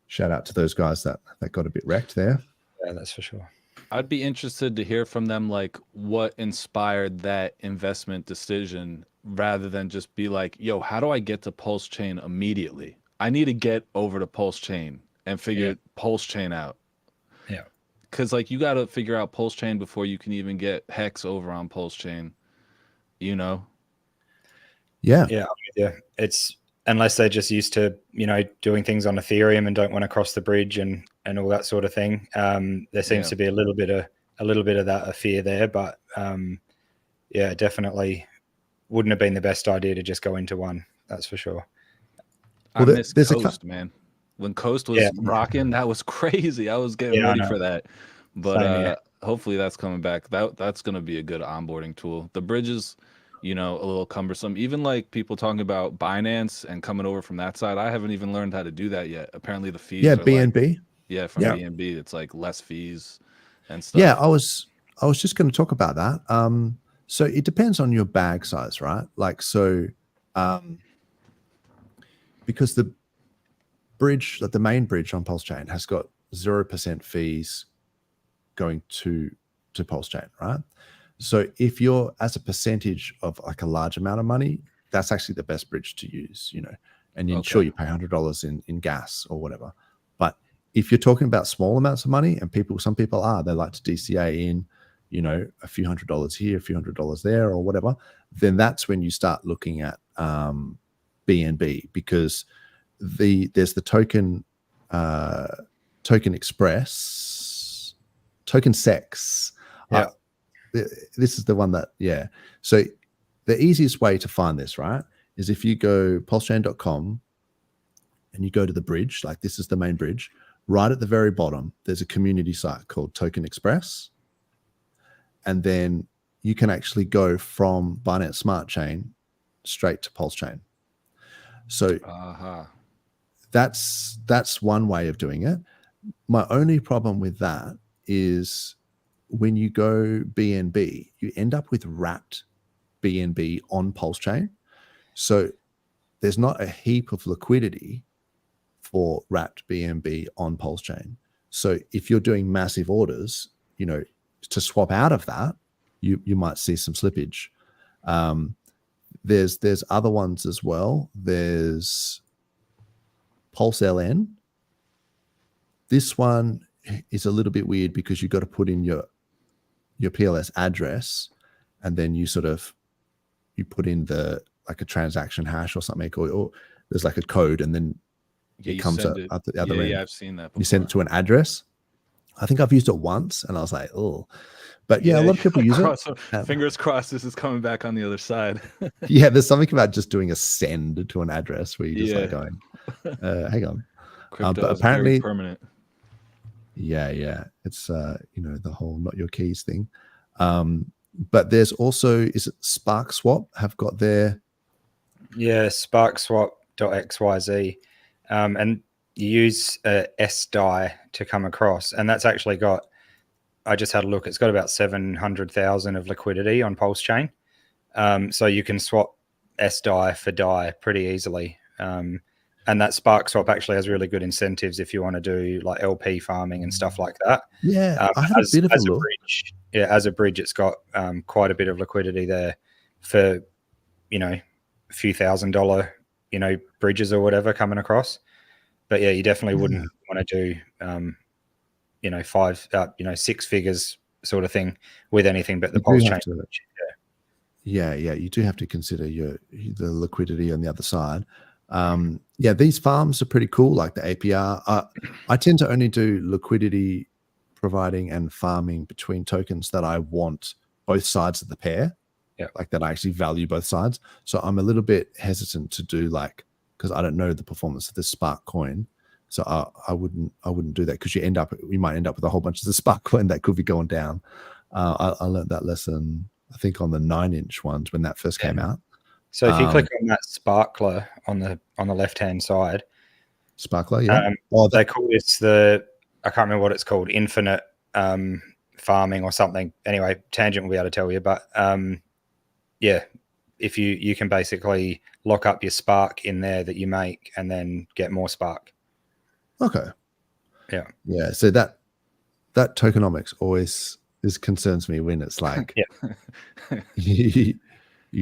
shout out to those guys that got a bit wrecked there. Yeah, that's for sure. I'd be interested to hear from them, like what inspired that investment decision, rather than just be like, yo, how do I get to PulseChain immediately? I need to get over to PulseChain and figure PulseChain out. Yeah. Because like you got to figure out PulseChain before you can even get HEX over on PulseChain, you know? Yeah. Yeah. It's, unless they're just used to, you know, doing things on Ethereum and don't want to cross the bridge and all that sort of thing. There seems to be a little bit of that fear there, but yeah, definitely wouldn't have been the best idea to just go into one. That's for sure. Well, I miss Coast, man. When Coast was rocking, that was crazy. I was getting ready for that, but hopefully that's coming back. That's going to be a good onboarding tool. The bridges, you know, a little cumbersome. Even like people talking about Binance and coming over from that side, I haven't even learned how to do that yet. Apparently the fees are BNB. Like, from BNB, it's like less fees and stuff. Yeah, I was just going to talk about that. So it depends on your bag size, right? Like, so because the bridge, like the main bridge on PulseChain has got 0% fees going to PulseChain, right? So if you're as a percentage of like a large amount of money, that's actually the best bridge to use, you know, and you sure you pay $100 in gas or whatever. But if you're talking about small amounts of money, and some people they like to DCA in, you know, a few $100s here, a few $100 there or whatever, then that's when you start looking at BNB, because there's the token express, token sex. This is the one that, so the easiest way to find this, right, is if you go pulsechain.com and you go to the bridge, like this is the main bridge, right at the very bottom, there's a community site called Token Express. And then you can actually go from Binance Smart Chain straight to PulseChain. So that's one way of doing it. My only problem with that is when you go BNB, you end up with wrapped BNB on PulseChain. So there's not a heap of liquidity for wrapped BNB on PulseChain. So if you're doing massive orders, you know, to swap out of that, you might see some slippage. There's other ones as well. There's PulseLN. This one is a little bit weird because you've got to put in your PLS address, and then you put in like a transaction hash or something, or there's like a code, and then it comes out at the other end. Yeah, I've seen that before. You send it to an address. I think I've used it once, and I was like, oh, But yeah, a lot of people use it. Fingers crossed this is coming back on the other side. Yeah, there's something about just doing a send to an address where you just like going, hang on. Crypto but is apparently very permanent. Yeah. It's the whole not your keys thing. But there's also, is it SparkSwap have got their SparkSwap.xyz, and you use SDI to come across, and that's actually got, I just had a look, it's got about 700,000 of liquidity on PulseChain. So you can swap SDI for DAI pretty easily. And that SparkSwap actually has really good incentives if you want to do like LP farming and stuff like that. Yeah, I had a bit of a look. As a bridge, it's got quite a bit of liquidity there for, a few $1,000, bridges or whatever coming across. But yeah, you definitely wouldn't want to do, 6 figures sort of thing with anything but the PulseChain. Yeah, you do have to consider the liquidity on the other side. These farms are pretty cool, like the APR. I tend to only do liquidity providing and farming between tokens that I want both sides of the pair. Yeah, like that I actually value both sides. So I'm a little bit hesitant to do because I don't know the performance of this Spark coin. So I wouldn't do that, because you might end up with a whole bunch of the Spark coin that could be going down. I learned that lesson, I think, on the 9-inch ones when that first came out. So if you click on that sparkler on the left hand side, sparkler, yeah. They call this I can't remember what it's called, infinite farming or something. Anyway, Tangent will be able to tell you. But if you can basically lock up your Spark in there that you make and then get more Spark. Okay. Yeah. So that tokenomics always concerns me when it's like you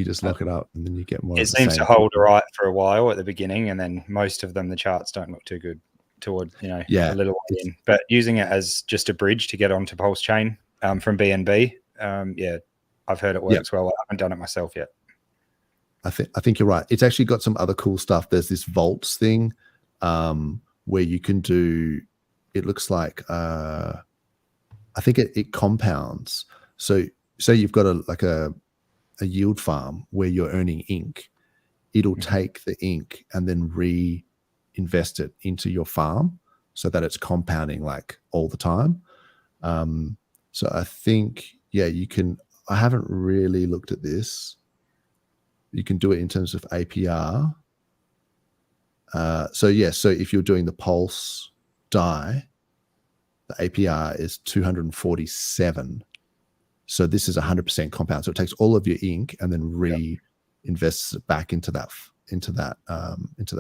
just lock it up and then you get more. It seems to hold right for a while at the beginning, and then most of them, the charts don't look too good toward a little way in. But using it as just a bridge to get onto PulseChain from BNB, I've heard it works well. I haven't done it myself yet. I think you're right. It's actually got some other cool stuff. There's this vaults thing where you can do, it looks like I think it compounds. So say you've got a yield farm where you're earning ink, it'll take the ink and then reinvest it into your farm so that it's compounding like all the time. So I think you can. I haven't really looked at this. You can do it in terms of APR. So if you're doing the Pulse DAI, the APR is 247. So this is 100% compound. So it takes all of your ink and then reinvests it back into the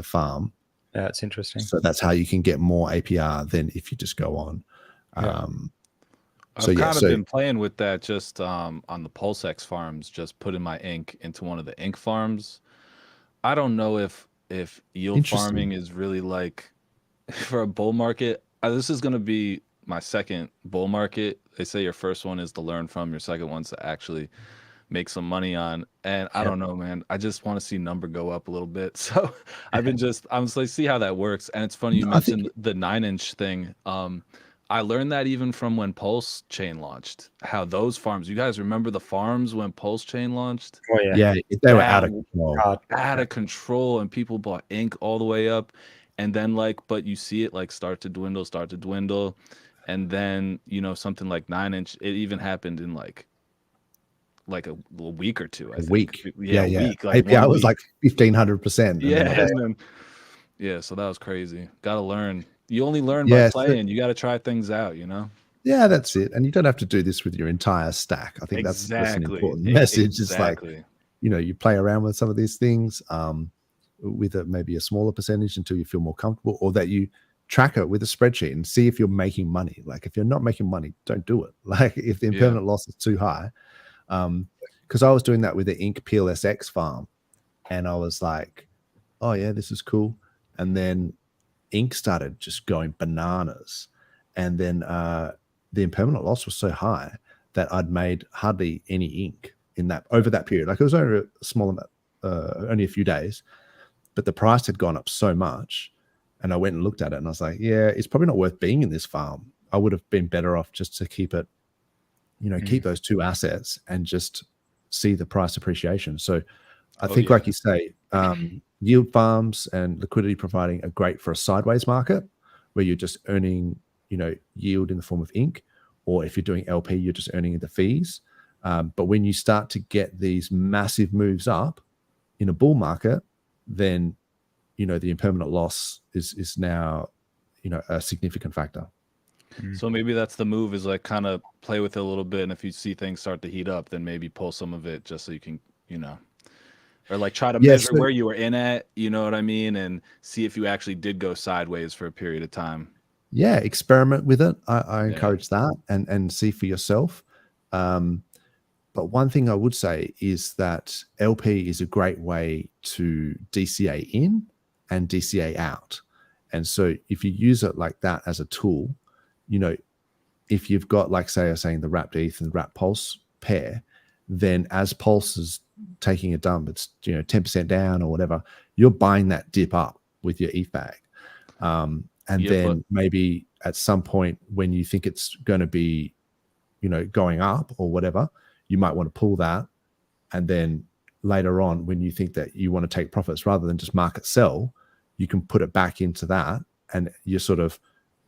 farm. Yeah, that's interesting. So that's how you can get more APR than if you just go on. I've kind of been playing with that just on the PulseX farms, just putting my ink into one of the ink farms. I don't know if yield farming is really like for a bull market. This is going to be my second bull market. They say your first one is to learn from, your second one's to actually make some money on. And I don't know, man. I just want to see number go up a little bit. So I'm like, see how that works. And it's funny you mentioned the 9-inch thing. I learned that even from when PulseChain launched, how those farms, you guys remember the farms when PulseChain launched? Oh yeah, they were out of control. Out of control, and people bought ink all the way up. And then but you see it start to dwindle. And then, something like 9-inch, it even happened in like a week or two. A week. Yeah. Week, APR was like 1,500%. Yeah. So that was crazy. Got to learn. You only learn by playing. You got to try things out, Yeah, that's it. And you don't have to do this with your entire stack. I think that's an important message. Exactly. It's like, you play around with some of these things with maybe a smaller percentage until you feel more comfortable, or that you track it with a spreadsheet and see if you're making money. Like if you're not making money, don't do it. Like if the impermanent loss is too high. Because I was doing that with the Ink PLSX farm, and I was like, oh yeah, this is cool. And then Ink started just going bananas, and then the impermanent loss was so high that I'd made hardly any ink over that period. Like it was only a small amount, only a few days, but the price had gone up so much. And I went and looked at it and I was like, yeah, it's probably not worth being in this farm. I would have been better off just to keep it keep those two assets and just see the price appreciation. So I think, like you say, yield farms and liquidity providing are great for a sideways market where you're just earning, yield in the form of ink, or if you're doing LP, you're just earning the fees. But when you start to get these massive moves up in a bull market, then, the impermanent loss is now, a significant factor. So maybe that's the move, is like kind of play with it a little bit. And if you see things start to heat up, then maybe pull some of it just so you can, or like try to measure where you were in at, you know what I mean? And see if you actually did go sideways for a period of time. Yeah, experiment with it. I encourage that and see for yourself. But one thing I would say is that LP is a great way to DCA in and DCA out. And so if you use it like that as a tool, if you've got, like, say, I was saying, the wrapped ETH and wrapped Pulse pair, then as Pulse is taking a dump, it's 10% down or whatever, you're buying that dip up with your ETH bag. Then maybe at some point when you think it's going to be, going up or whatever, you might want to pull that. And then later on, when you think that you want to take profits rather than just market sell, you can put it back into that, and you're sort of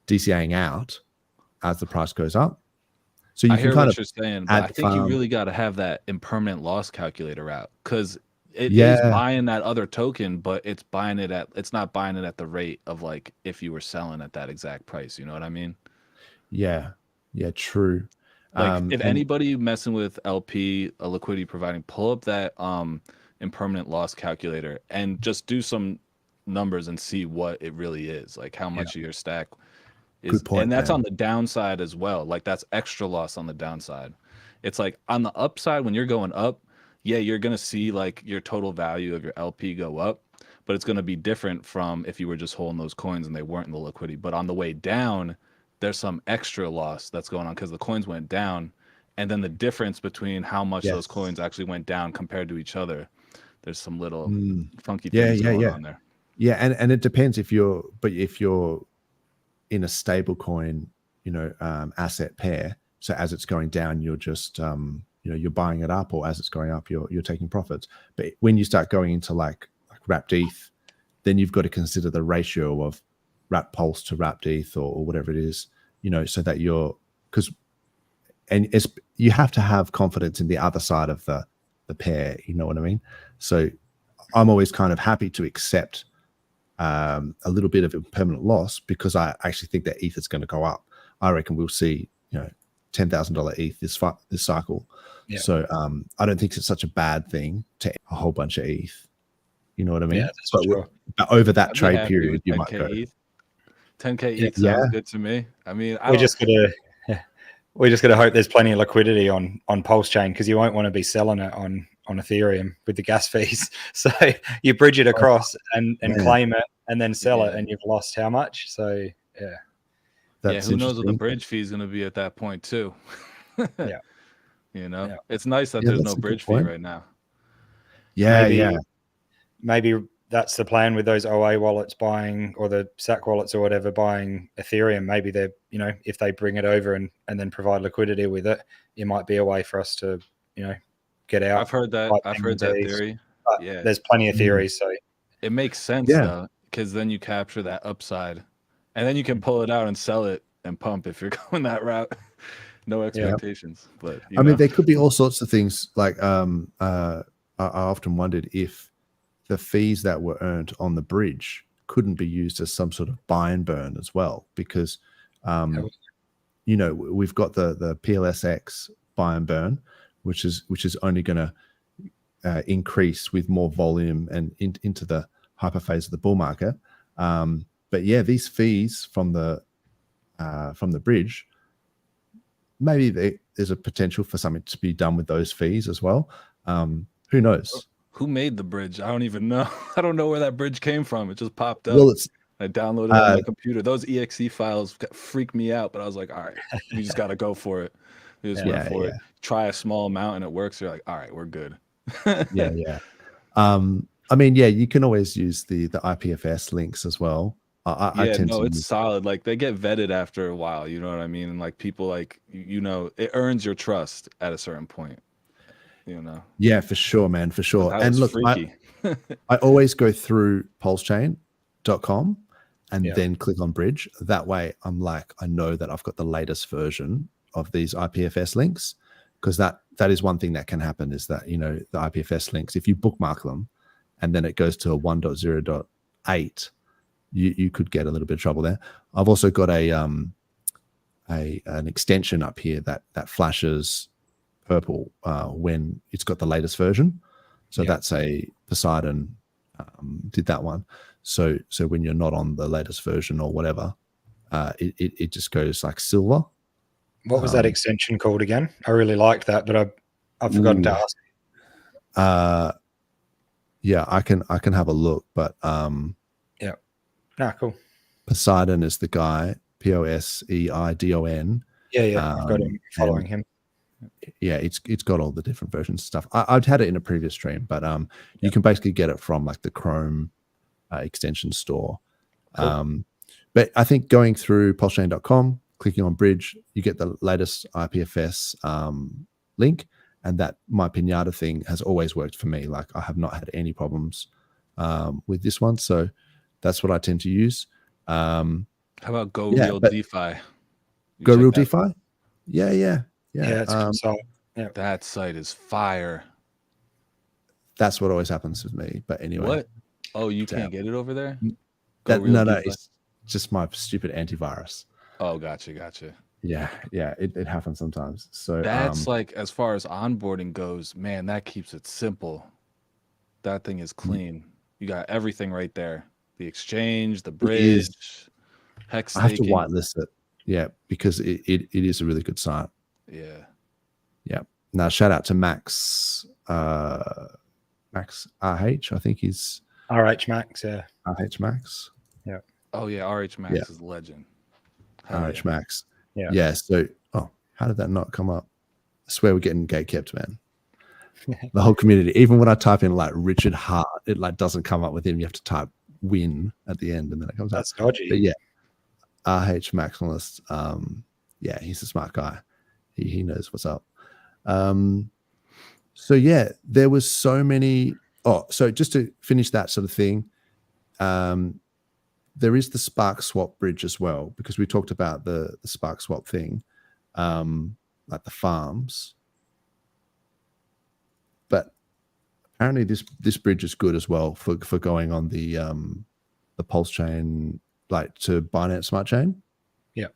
DCAing out as the price goes up. So you can kind of you're saying, but I think you really got to have that impermanent loss calculator out, because it is buying that other token, but it's not buying it at the rate of like if you were selling at that exact price. You know what I mean? Yeah, true. Like if anybody messing with LP, a liquidity providing, pull up that impermanent loss calculator and just do some numbers and see what it really is, like how much of your stack is. Good point, and that's on the downside as well. Like that's extra loss on the downside. It's like on the upside, when you're going up, you're gonna see like your total value of your LP go up, but it's gonna be different from if you were just holding those coins and they weren't in the liquidity. But on the way down, there's some extra loss that's going on because the coins went down, and then the difference between how much those coins actually went down compared to each other, there's some little funky things going on there. Yeah, and it depends if you're in a stable coin, asset pair. So as it's going down, you're just you're buying it up, or as it's going up, you're taking profits. But when you start going into like wrapped ETH, then you've got to consider the ratio of wrapped Pulse to wrapped ETH or whatever it is, so that you have to have confidence in the other side of the pair. You know what I mean? So I'm always kind of happy to accept a little bit of impermanent loss, because I actually think that ETH is going to go up. I reckon we'll see, $10,000 ETH this cycle. Yeah. So I don't think it's such a bad thing to a whole bunch of ETH. You know what I mean? Yeah, but over that trade period, you might go. ETH. 10K ETH sounds good to me. I mean, we're just gonna hope there's plenty of liquidity on PulseChain, because you won't want to be selling it on Ethereum with the gas fees. So you bridge it across and claim it and then sell it, and you've lost how much? So who knows what the bridge fee is going to be at that point too. It's nice that there's no bridge fee right now. Maybe that's the plan with those OA wallets buying, or the SAC wallets or whatever, buying Ethereum. Maybe they're, if they bring it over and then provide liquidity with it, it might be a way for us to, get out. I've heard that theory. There's plenty of theories. So it makes sense though, because then you capture that upside, and then you can pull it out and sell it and pump if you're going that route. No expectations. But I mean, there could be all sorts of things. Like I often wondered if the fees that were earned on the bridge couldn't be used as some sort of buy and burn as well, because we've got the PLSX buy and burn, which is only going to increase with more volume and into the hyper phase of the bull market. But these fees from the bridge, maybe there's a potential for something to be done with those fees as well. Who knows? Who made the bridge? I don't even know. I don't know where that bridge came from. It just popped up. Well, I downloaded it on my computer. Those EXE files freaked me out, but I was like, all right, we just got to go for it. We just went for it. Try a small amount and it works. You're like, all right, we're good. I mean, you can always use the IPFS links as well. I Yeah, tend no, to it's use. solid. Like they get vetted after a while, you know what I mean? And like people like it earns your trust at a certain point, you know. Yeah, for sure, man, for But sure. that And was look, freaky. I always go through PulseChain.com and Yeah. then click on Bridge. That way, I'm like, I know that I've got the latest version of these IPFS links, because that is one thing that can happen, is that, you know, the IPFS links, if you bookmark them and then it goes to a 1.0.8, you could get a little bit of trouble there. I've also got an extension up here that flashes purple when it's got the latest version. So that's a Poseidon did that one. So when you're not on the latest version or whatever, it just goes like silver. What was that extension called again? I really liked that, but I've forgotten to ask. Yeah, I can have a look, but cool. Poseidon is the guy, Poseidon. Yeah, I've got him following him. Yeah, it's got all the different versions of stuff. I'd had it in a previous stream, but you can basically get it from like the Chrome extension store. Cool. But I think going through PulseChain.com, clicking on Bridge, you get the latest IPFS link, and that my pinata thing has always worked for me. Like I have not had any problems with this one, so that's what I tend to use. How about Go Real DeFi? Go Real DeFi? Yeah. It's solid. Yeah, that site is fire. That's what always happens with me. But anyway, what? Oh, you can't get it over there? No, it's just my stupid antivirus. Oh, gotcha. Yeah, it happens sometimes. So that's like, as far as onboarding goes, man, that keeps it simple. That thing is clean. You got everything right there. The exchange, the bridge, hex staking. I have to whitelist it. Yeah, because it is a really good site. Yeah. Now shout out to Max Max RH, I think he's RH Max, yeah. RH Max. Yeah. Oh yeah, RH Max is legend. RH Max. Yeah. Yeah. So how did that not come up? I swear we're getting gate kept, man. The whole community. Even when I type in like Richard Hart, it like doesn't come up with him. You have to type win at the end and then it comes up. That's dodgy. But yeah. RH Maximalist. Yeah, he's a smart guy. He knows what's up. So yeah, there was so many. So just to finish that sort of thing, there is the Spark Swap bridge as well, because we talked about the Spark Swap thing, like the farms. But apparently this bridge is good as well for going on the Pulse chain, like to Binance Smart Chain. Yeah.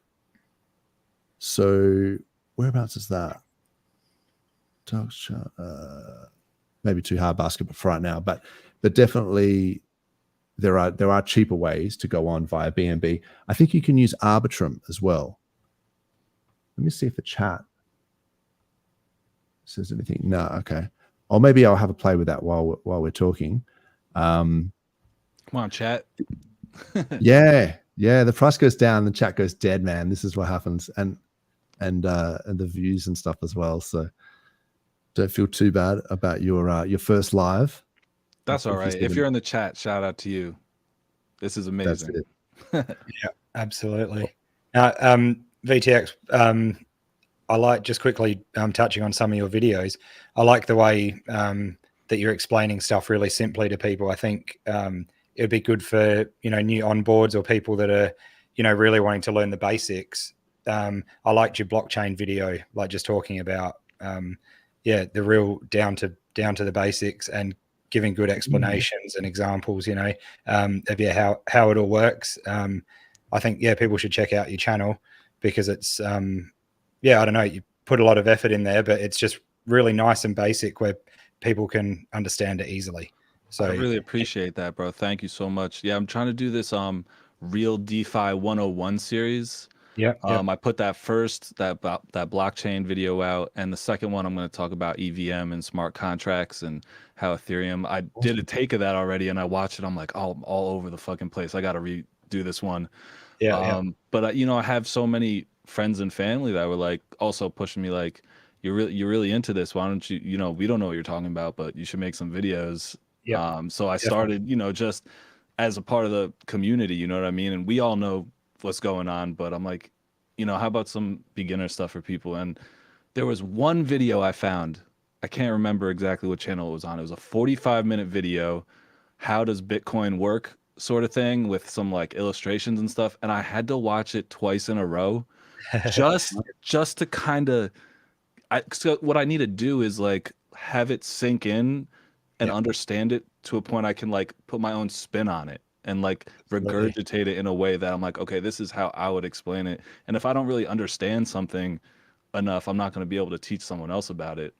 So whereabouts is that? Maybe too hard basket for right now, but definitely there are cheaper ways to go on via BNB. I think you can use Arbitrum as well. Let me see if the chat says anything. No, okay. Or maybe I'll have a play with that while we're talking. Come on, chat. yeah. The price goes down, the chat goes dead, man. This is what happens, and the views and stuff as well. So don't feel too bad about your first live. That's all right. If you're in the chat, shout out to you. This is amazing. Yeah, absolutely. Now, VTX, I like, just quickly touching on some of your videos, I like the way that you're explaining stuff really simply to people. I think it would be good for, new onboards or people that are, really wanting to learn the basics. I liked your blockchain video, like just talking about, the real down to the basics and giving good explanations and examples, of how it all works. I think, people should check out your channel because it's, I don't know, you put a lot of effort in there, but it's just really nice and basic where people can understand it easily. So I really appreciate that, bro. Thank you so much. Yeah, I'm trying to do this Real DeFi 101 series. Yeah. I put that first, that blockchain video out, and the second one I'm going to talk about EVM and smart contracts and how Ethereum. I did a take of that already, and I watched it. I'm like, all over the fucking place. I got to redo this one. But I have so many friends and family that were like also pushing me, like, you're really into this. Why don't you? We don't know what you're talking about, but you should make some videos. Yeah. So I started, just as a part of the community, you know what I mean? And we all know what's going on, but I'm like, you know, how about some beginner stuff for people? And there was one video I found. I can't remember exactly what channel it was on. It was a 45-minute video. How does Bitcoin work? Sort of thing, with some like illustrations and stuff. And I had to watch it twice in a row just to kind of, so what I need to do is like have it sink in and understand it to a point I can like put my own spin on it and like regurgitate it in a way that I'm like, okay, this is how I would explain it. And if I don't really understand something enough, I'm not going to be able to teach someone else about it.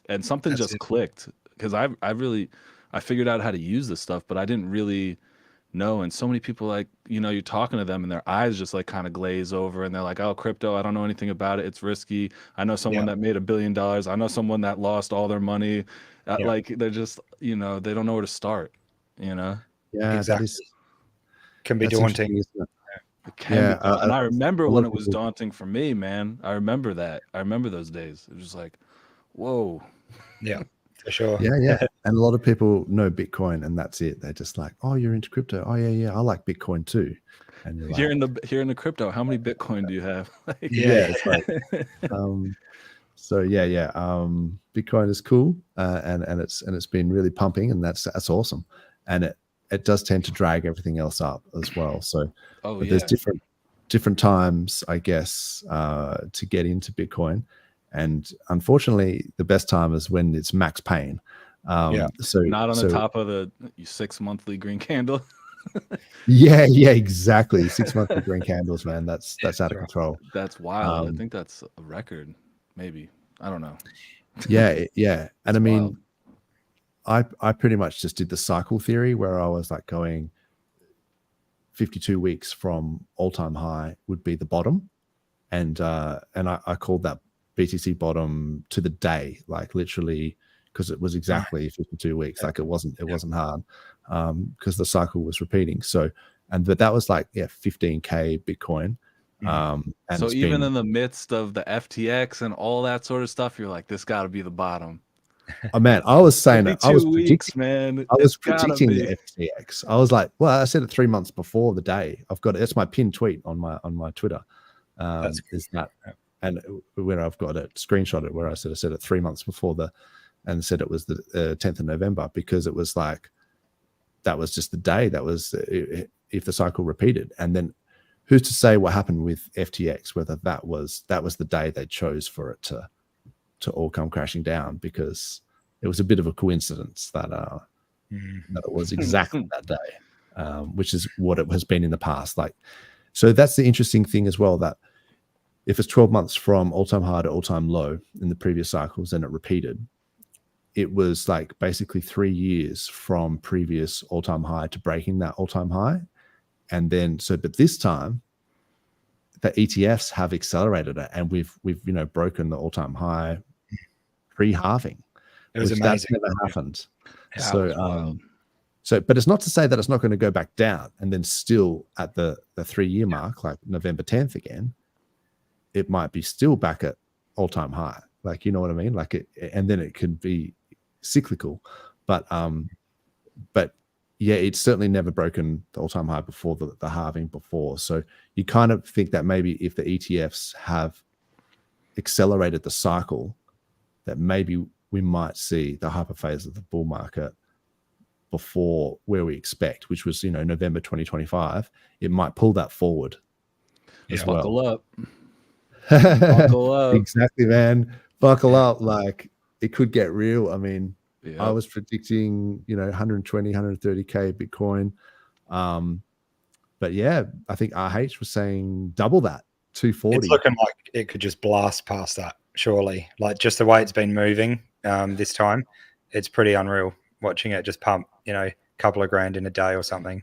And something just clicked, because I figured out how to use this stuff, but I didn't really know. And so many people, like, you know, you're talking to them and their eyes just like kind of glaze over and they're like, oh, crypto, I don't know anything about it, it's risky. I know someone that made $1 billion. I know someone that lost all their money. Like, they're just, you know, they don't know where to start, you know? Yeah, exactly. Can be daunting. It can be, and I remember when it was daunting for me, man. I remember that. I remember those days. It was just like, whoa. Yeah, for sure. Yeah. And a lot of people know Bitcoin and that's it. They're just like, oh, you're into crypto. Oh yeah, I like Bitcoin too. And you're like, here in the crypto, how many Bitcoin do you have? It's like, so Bitcoin is cool, and it's been really pumping, and that's awesome. And it does tend to drag everything else up as well. So there's different times, I guess, to get into Bitcoin. And unfortunately, the best time is when it's max pain. So not on the top of the 6 monthly green candle. yeah, exactly. 6 monthly green candles, man. That's out of control. That's wild. I think that's a record, maybe. I don't know. Yeah. And I mean, wild. I pretty much just did the cycle theory where I was like going 52 weeks from all-time high would be the bottom. And I called that BTC bottom to the day, like literally, because it was exactly 52 weeks. Like it wasn't hard, because the cycle was repeating. So, but that was like 15K Bitcoin. And so even in the midst of the FTX and all that sort of stuff, you're like, this got to be the bottom. Oh man, I was saying it. I was predicting, man. I was predicting the FTX. I was like, well, I said it 3 months before the day. I've got it. That's my pinned tweet on my Twitter. Is that, and where I've got it, screenshot it, where I said it 3 months before and said it was the 10th of November, because it was like, that was just the day. That was if the cycle repeated. And then who's to say what happened with FTX, whether that was the day they chose for it to all come crashing down, because it was a bit of a coincidence that it was exactly that day, which is what it has been in the past. Like, so that's the interesting thing as well, that if it's 12 months from all-time high to all-time low in the previous cycles and it repeated, it was like basically 3 years from previous all-time high to breaking that all-time high. And then, but this time the ETFs have accelerated it, and we've broken the all-time high pre-halving. It was amazing. That's never happened. But it's not to say that it's not going to go back down, and then still at the 3-year mark, like November 10th again, it might be still back at all-time high. Like, you know what I mean? Like and then it could be cyclical, but yeah, it's certainly never broken the all-time high before the halving before. So you kind of think that maybe if the ETFs have accelerated the cycle, that maybe we might see the hyperphase of the bull market before where we expect, which was, November 2025. It might pull that forward as well. Buckle up. Buckle up. Exactly, man. Buckle up. Like, it could get real. I mean, I was predicting, 120, 130K Bitcoin. But yeah, I think RH was saying double that, 240. It's looking like it could just blast past that, surely. Like, just the way it's been moving this time, it's pretty unreal watching it just pump, a couple of grand in a day or something.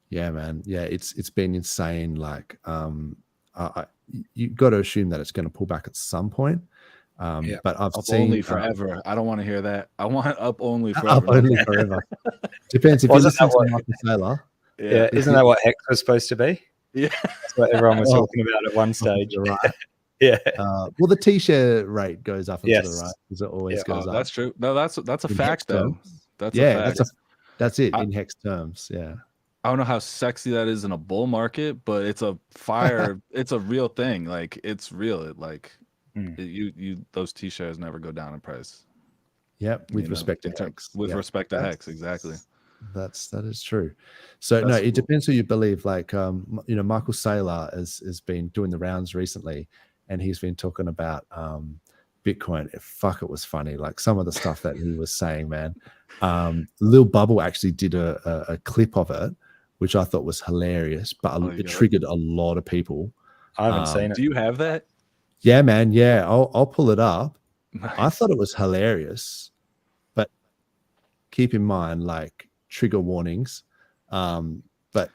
Yeah, man. Yeah, it's been insane. Like, you got to assume that it's going to pull back at some point. But I've seen only forever. I don't want to hear that. I want up only forever. Up only forever. Depends if you listen to Michael Saylor. Yeah, isn't that what HEX was supposed to be? Yeah, that's what everyone was talking about at one stage. Right. Yeah. Well, the T-share rate goes up into the right, because it always goes up. That's true. No, that's a fact though. That's a fact. That's it in hex terms. Yeah. I don't know how sexy that is in a bull market, but it's a fire. It's a real thing. Like it's real. It like those T-shares never go down in price. Yep. With respect to hex. With respect to hex, exactly. That is true. So no, it depends who you believe. Like Michael Saylor has been doing the rounds recently, and he's been talking about Bitcoin. Fuck, it was funny. Like some of the stuff that he was saying, man. Lil Bubble actually did a clip of it, which I thought was hilarious, but it triggered a lot of people. I haven't seen it. Do you have that? Yeah, man. Yeah, I'll pull it up. Nice. I thought it was hilarious, but keep in mind, like, trigger warnings. But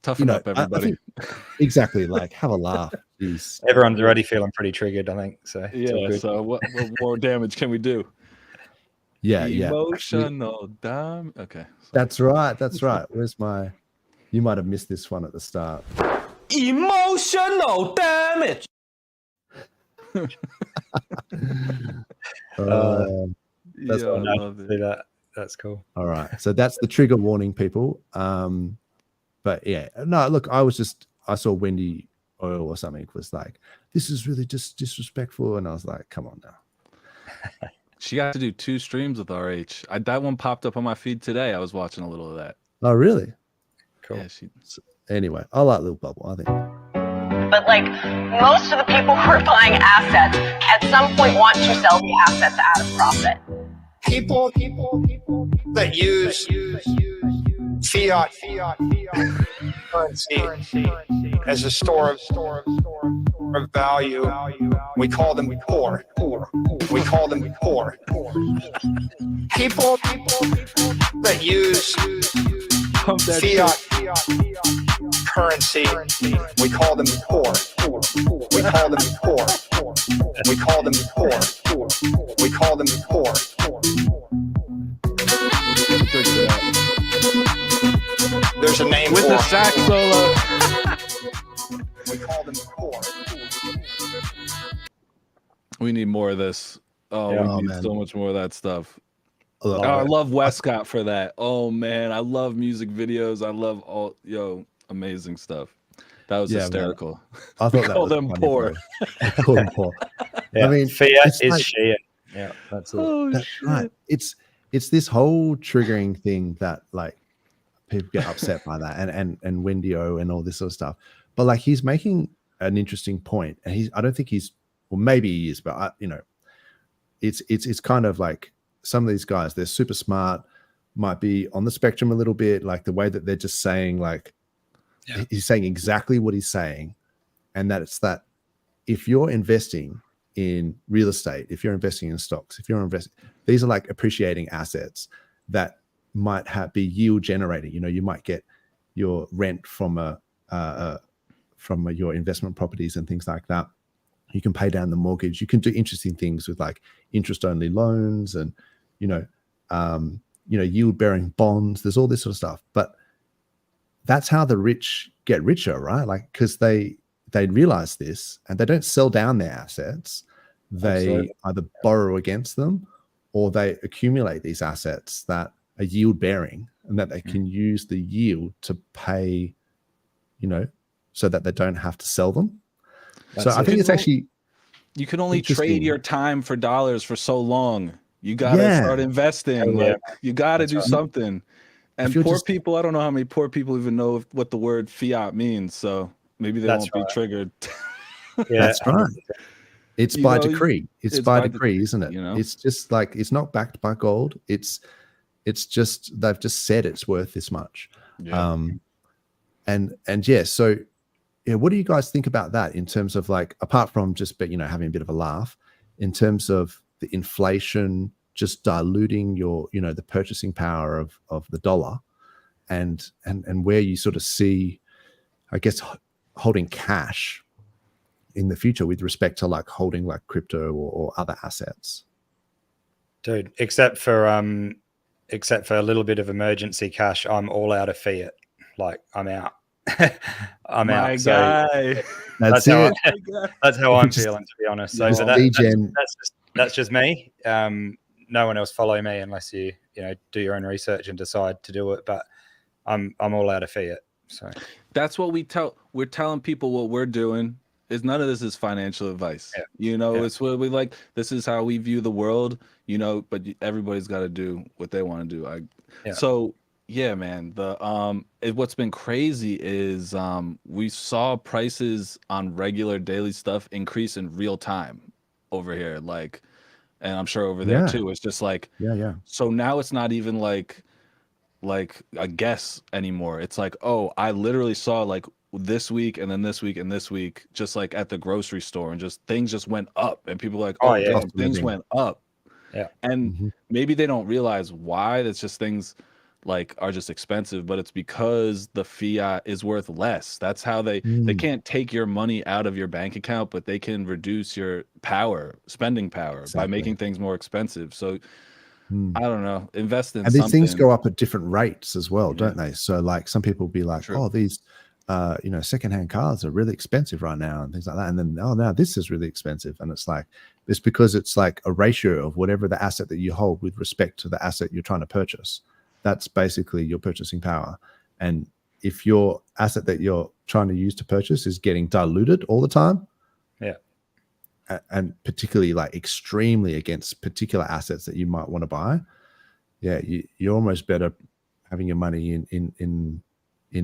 toughen up, everybody. Exactly. Like, have a laugh. Jeez. Everyone's already feeling pretty triggered, I think. So yeah. So what more damage can we do? Yeah, Emotional damage. Okay. That's right. That's right. Where's my? You might have missed this one at the start. Emotional damage. That's I love it. That's cool. All right. So that's the trigger warning, people. But yeah, no, look, I saw Wendy Oil or something was like, this is really just disrespectful. And I was like, come on now. She got to do 2 streams with RH. That one popped up on my feed today. I was watching a little of that. Oh, really? Cool. Yeah, anyway, I like Lil Bubble, I think. But like most of the people who are buying assets at some point want to sell the assets at a profit. People that use fiat currency as a store of value, we call them poor. We call them poor. People that use fiat currency, we call them poor. We call them poor. We call them poor. We call them poor. There's a name with for the sax solo. We call them poor. We need more of this. We need so much more of that stuff. I love Westcott for that. Oh man, I love music videos. I love amazing stuff. That was hysterical. Man. I thought that call them poor. Call them poor. Yeah. I mean, Fiat is Shia. Yeah, that's it. Oh, that's right. It's this whole triggering thing that like people get upset by that, and Wendy O and all this sort of stuff. But like he's making an interesting point, and I don't think he's, well, maybe he is, but it's kind of like some of these guys, they're super smart, might be on the spectrum a little bit, like the way that they're just saying, like, he's saying exactly what he's saying. And that it's that if you're investing in real estate, if you're investing in stocks, if you're investing, these are like appreciating assets that might be yield generating. You know, you might get your rent from your investment properties and things like that. You can pay down the mortgage. You can do interesting things with like interest only loans and, yield bearing bonds. There's all this sort of stuff, but that's how the rich get richer, right? Like, because they realize this and they don't sell down their assets. They either borrow against them or they accumulate these assets that are yield bearing and that they can use the yield to pay, so that they don't have to sell them. So I think it's actually, you can only trade your time for dollars for so long. You got to start investing. Like, you got to do something. And poor people, I don't know how many poor people even know what the word fiat means. So maybe they won't be triggered. That's right. It's by decree. It's by decree, isn't it? It's just like, it's not backed by gold. It's just, they've just said it's worth this much. Yeah. So what do you guys think about that in terms of like, apart from just, having a bit of a laugh, in terms of the inflation just diluting your, the purchasing power of the dollar, and where you sort of see, I guess, holding cash in the future with respect to like holding like crypto or other assets? Dude, except for a little bit of emergency cash, I'm all out of fiat. Like, I'm out. I'm out. Guy. So that's how I'm feeling, to be honest. So, that's just me. no one else follow me unless you do your own research and decide to do it. But I'm all out of fiat. So that's what we're telling people what we're doing. Is none of this is financial advice. It's what we like. This is how we view the world, but everybody's got to do what they want to do. So yeah, man, what's been crazy is we saw prices on regular daily stuff increase in real time over here, like, and I'm sure over there too. It's just like, so now it's not even like a guess anymore. It's like, oh, I literally saw like this week and then this week and this week, just like at the grocery store, and just things just went up, and people are like, oh yeah, damn, things went up. And maybe they don't realize why. That's just things like are just expensive, but it's because the fiat is worth less. That's how they can't take your money out of your bank account, but they can reduce your spending power by making things more expensive. So I don't know, invest in and something. these things go up at different rates as well, don't they? So like some people be like, oh, these secondhand cars are really expensive right now and things like that, and then now this is really expensive, and it's because it's like a ratio of whatever the asset that you hold with respect to the asset you're trying to purchase. That's basically your purchasing power. And if your asset that you're trying to use to purchase is getting diluted all the time, and particularly like extremely against particular assets that you might want to buy, you're almost better having your money in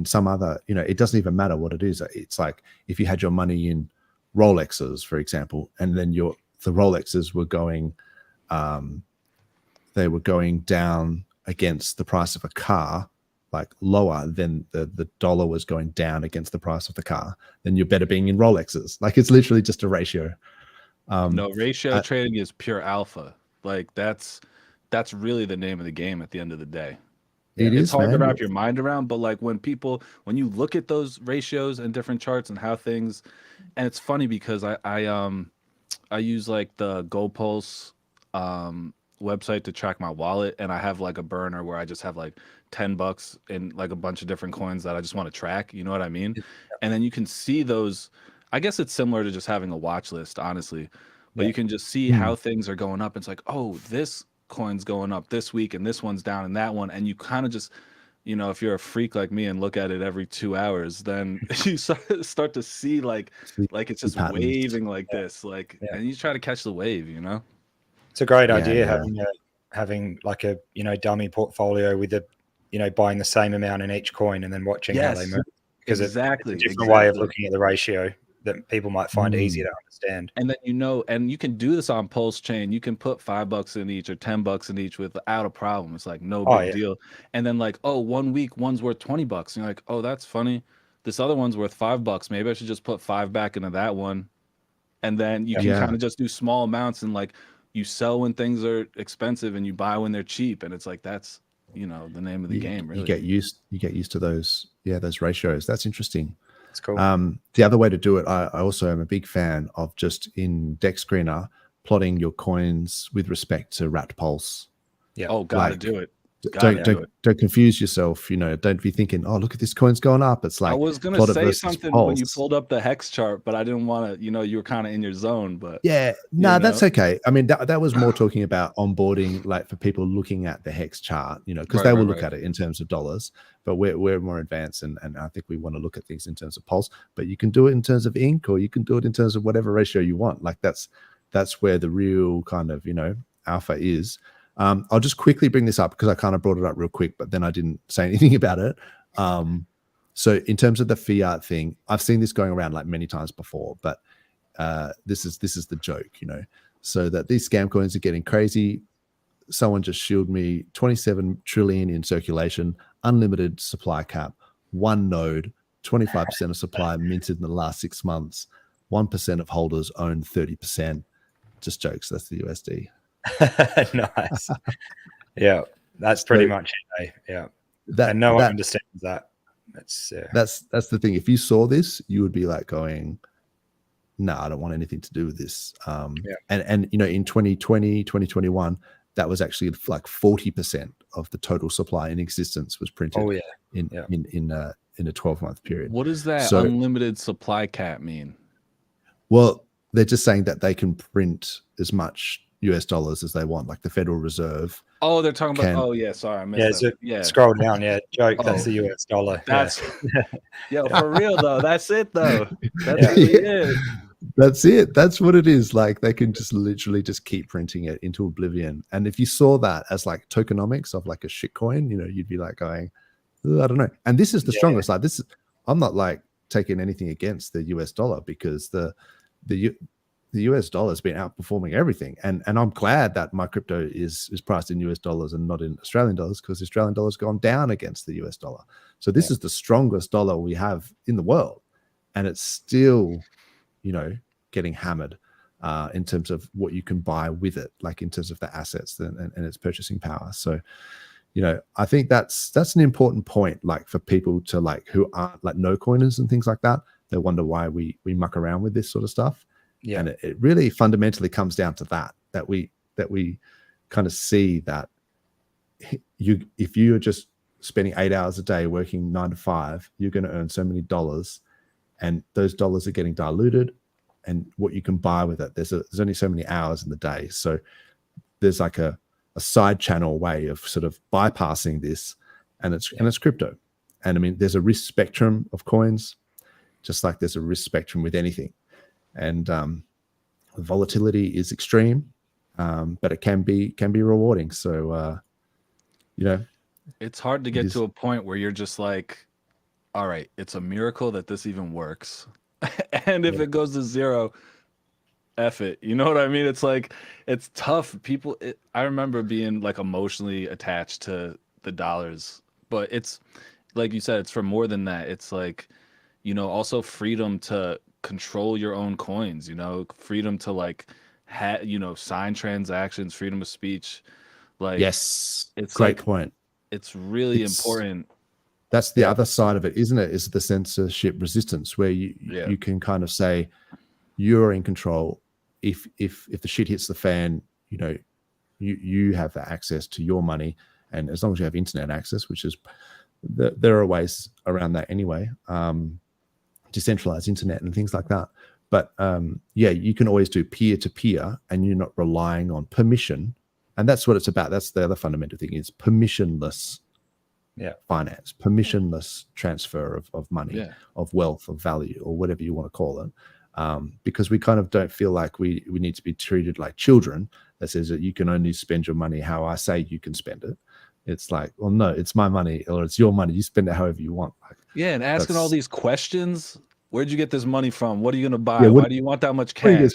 some other, it doesn't even matter what it is. It's like if you had your money in Rolexes, for example, and then the Rolexes were going down against the price of a car, like lower than the dollar was going down against the price of the car, then you're better being in Rolexes. Like it's literally just a ratio. No, ratio trading is pure alpha. Like that's really the name of the game at the end of the day. It's hard to wrap your mind around, but like when you look at those ratios and different charts and how things, and it's funny because I use like the GoPulse website to track my wallet, and I have like a burner where I just have like $10 in like a bunch of different coins that I just want to track, you know what I mean? And then you can see those. I guess it's similar to just having a watch list, honestly, but you can just see how things are going up. It's like, oh, this coin's going up this week and this one's down and that one, and you kind of just, if you're a freak like me and look at it every 2 hours, then you start to see like it's just waving like this, like, and you try to catch the wave. It's a great idea having like a dummy portfolio with buying the same amount in each coin and then watching how they move, because it's a different way of looking at the ratio that people might find easier to understand. And then and you can do this on PulseChain. You can put $5 in each or $10 in each without a problem. It's like no big deal. And then like, oh, 1 week one's worth $20, and you're like, oh, that's funny. This other one's worth $5. Maybe I should just put 5 back into that one. And then you can kind of just do small amounts, and like you sell when things are expensive and you buy when they're cheap. And it's like that's the name of the game. Really, you get used to those ratios. That's interesting. It's cool. The other way to do it, I also am a big fan of just in Dex Screener plotting your coins with respect to Rat Pulse. Yeah. Oh, gotta do it. Don't confuse yourself. Don't be thinking, oh, look at this coin's going up. It's like I was gonna say something when you pulled up the hex chart, but I didn't want to. You were kind of in your zone. But that's okay. I mean, that was more talking about onboarding, like for people looking at the hex chart. Because they will look at it in terms of dollars, but we're more advanced, and I think we want to look at things in terms of pulse. But you can do it in terms of ink, or you can do it in terms of whatever ratio you want. Like that's where the real kind of alpha is. I'll just quickly bring this up because I kind of brought it up real quick, but then I didn't say anything about it. So in terms of the fiat thing, I've seen this going around like many times before, but this is the joke, so that these scam coins are getting crazy. Someone just shielded me 27 trillion in circulation, unlimited supply cap, one node, 25% of supply minted in the last 6 months, 1% of holders own 30%. Just jokes. That's the USD. Nice. Yeah, that's pretty much it. Yeah, and no one understands that. That's the thing. If you saw this, you would be like going, no, I don't want anything to do with this. And in 2020, 2021, that was actually like 40% of the total supply in existence was printed in a 12-month period. What does that unlimited supply cap mean? Well, they're just saying that they can print as much US dollars as they want. Like the Federal Reserve. Oh, they're talking about. Oh yeah, sorry, I missed that. Yeah, scroll down. Yeah, joke. That's the US dollar. That's yo for real though. That's it though. That's really it. That's it. That's what it is. Like they can just literally just keep printing it into oblivion. And if you saw that as like tokenomics of like a shitcoin, you know, you'd be like going, I don't know. And this is the strongest. Like this is, I'm not like taking anything against the US dollar because the US dollar has been outperforming everything. And I'm glad that my crypto is priced in US dollars and not in Australian dollars, because the Australian dollar has gone down against the US dollar. So this is the strongest dollar we have in the world. And it's still, you know, getting hammered in terms of what you can buy with it, like in terms of the assets and its purchasing power. So, you know, I think that's an important point, like for people to like who aren't like no coiners and things like that. They wonder why we muck around with this sort of stuff. Yeah. And it really fundamentally comes down to that we kind of see that if you're just spending 8 hours a day working 9 to 5, you're going to earn so many dollars. And those dollars are getting diluted, and what you can buy with it, there's only so many hours in the day. So there's like a side channel way of sort of bypassing this, and it's crypto. And I mean, there's a risk spectrum of coins, just like there's a risk spectrum with anything. And volatility is extreme, but it can be rewarding. So you know, it's hard to get to a point where you're just like, all right, it's a miracle that this even works. And if it goes to zero, F it. You know what I mean? It's like, it's tough. People, I remember being like emotionally attached to the dollars, but it's like you said, it's for more than that. It's like, you know, also freedom to control your own coins, you know, freedom to like, you know, sign transactions, freedom of speech. Like, yes, it's great like, point. It's really important. That's the other side of it, isn't it? Is the censorship resistance, where you can kind of say you're in control. If the shit hits the fan, you know, you have the access to your money, and as long as you have internet access, which is there are ways around that anyway, decentralized internet and things like that. But yeah, you can always do peer to peer, and you're not relying on permission, and that's what it's about. That's the other fundamental thing: is permissionless. Finance, permissionless transfer of money, of wealth, of value, or whatever you want to call it, because we kind of don't feel like we need to be treated like children that says that you can only spend your money how I say you can spend it. It's like, well, no, it's my money, or it's your money, you spend it however you want. Like, and asking all these questions, where'd you get this money from, what are you going to buy, why do you want that much cash,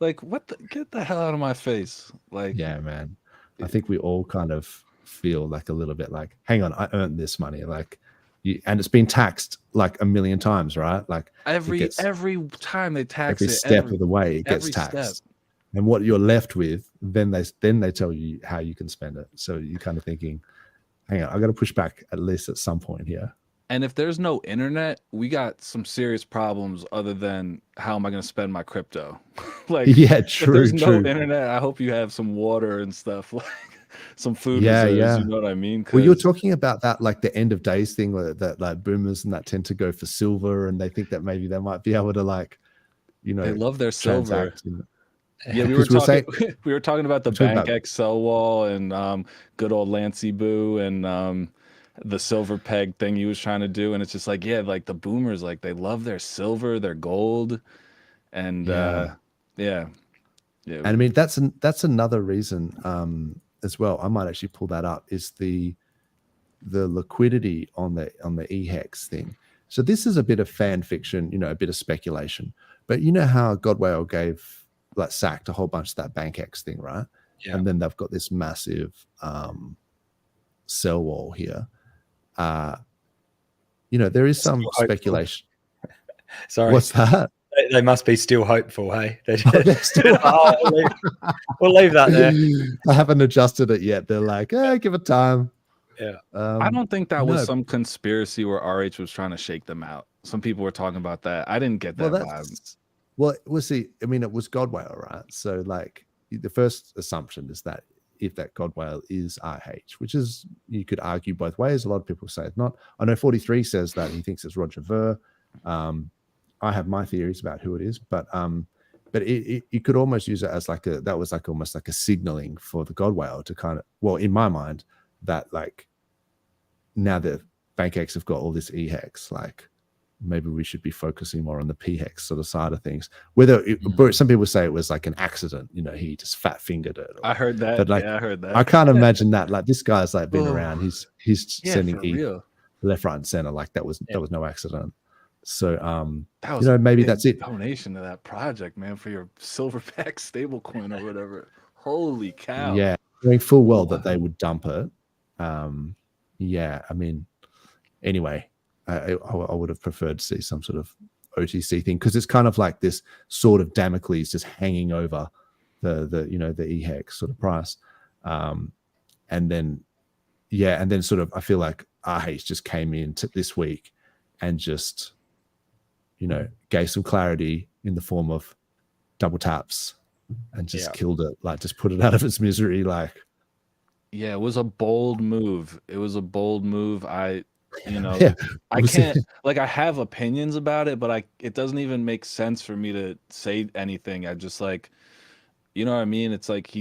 like what get the hell out of my face. Like, yeah, man, I think we all kind of feel like a little bit like, hang on, I earned this money, like and it's been taxed like a million times, right? Like every time they tax every step of the way it gets taxed. And what you're left with, then they tell you how you can spend it. So you're kind of thinking, hang on, I got to push back at least at some point here. And if there's no internet, we got some serious problems other than how am I going to spend my crypto? Like, yeah, true. If there's no internet, I hope you have some water and stuff, like some food reserves, you know what I mean? Well, you're talking about that, like the end of days thing, where that like boomers and that tend to go for silver, and they think that maybe they might be able to, like, you know, they love their silver. Yeah, we were talking about the BankX sell wall and good old Lancey Boo and the silver peg thing he was trying to do, and it's just like, yeah, like the boomers, like they love their silver, their gold, and and I mean that's another reason as well. I might actually pull that up, is the liquidity on the HEX thing. So this is a bit of fan fiction, you know, a bit of speculation, but you know how Godwale sacked a whole bunch of that BankX thing, right? Yeah. And then they've got this massive sell wall here. You know, there is some speculation. Sorry, what's that? They must be still hopeful, hey? They're still, we'll leave that there. I haven't adjusted it yet. They're like, give it time. Yeah. I don't think that was some conspiracy where RH was trying to shake them out. Some people were talking about that. I didn't get that vibe. Well, we'll see. I mean, it was Godwale, right? So, like, the first assumption is that if that Godwale is RH, which is, you could argue both ways. A lot of people say it's not. I know 43 says that he thinks it's Roger Ver. I have my theories about who it is, but but you could almost use it as like that was like almost like a signaling for the God whale to kind of, well, in my mind, that like now that BankX have got all this EHEX, like maybe we should be focusing more on the PHEX sort of side of things. Whether some people say it was like an accident, you know, he just fat fingered it. I heard that. But like, I heard that. I can't imagine that. Like this guy's like been around. He's sending real. left, right, and center. Like that was no accident. So that was, you know, maybe that's it. Donation to that project, man, for your silverback stablecoin or whatever. Holy cow! Yeah, knowing full well that they would dump it. Yeah, I mean, anyway, I would have preferred to see some sort of OTC thing, because it's kind of like this sort of Damocles just hanging over the you know, the EHEX sort of price, and then sort of I feel like RH just came in this week and just, you know, gave some clarity in the form of double taps and just killed it, like just put it out of its misery. Like, yeah, it was a bold move. It was a bold move. You know, I can't, like, I have opinions about it, but it doesn't even make sense for me to say anything. I just, like, you know what I mean? It's like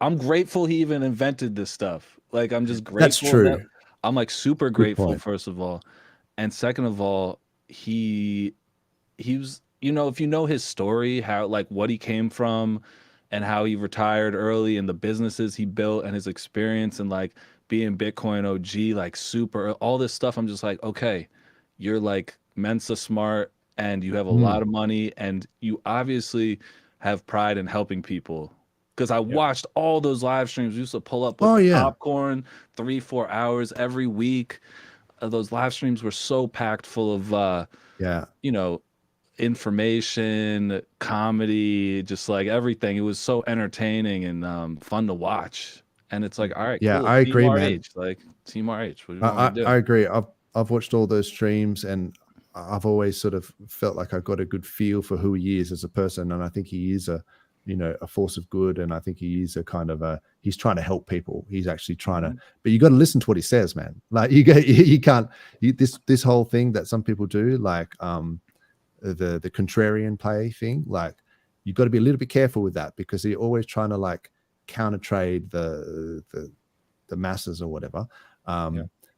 I'm grateful he even invented this stuff. Like, I'm just grateful. That's true. I'm like super grateful, first of all. And second of all, he was, you know, if you know his story, how, like, what he came from and how he retired early and the businesses he built and his experience and like being Bitcoin OG, like super, all this stuff. I'm just like, okay, you're like Mensa smart and you have a lot of money and you obviously have pride in helping people. Because I watched all those live streams. We used to pull up with popcorn 3-4 hours every week. Those live streams were so packed full of, you know, information, comedy, just like everything. It was so entertaining and fun to watch. And it's like, all right, yeah, cool. I agree, Team man. RH, like Team RH. What do you want me to do? I agree. I've watched all those streams and I've always sort of felt like I've got a good feel for who he is as a person, and I think he is a, you know, a force of good, and I think he is a kind of he's trying to help people. He's actually trying to, but you got to listen to what he says, man. Like you can't this whole thing that some people do, like the contrarian play thing, like you've got to be a little bit careful with that, because you're always trying to like counter trade the masses or whatever.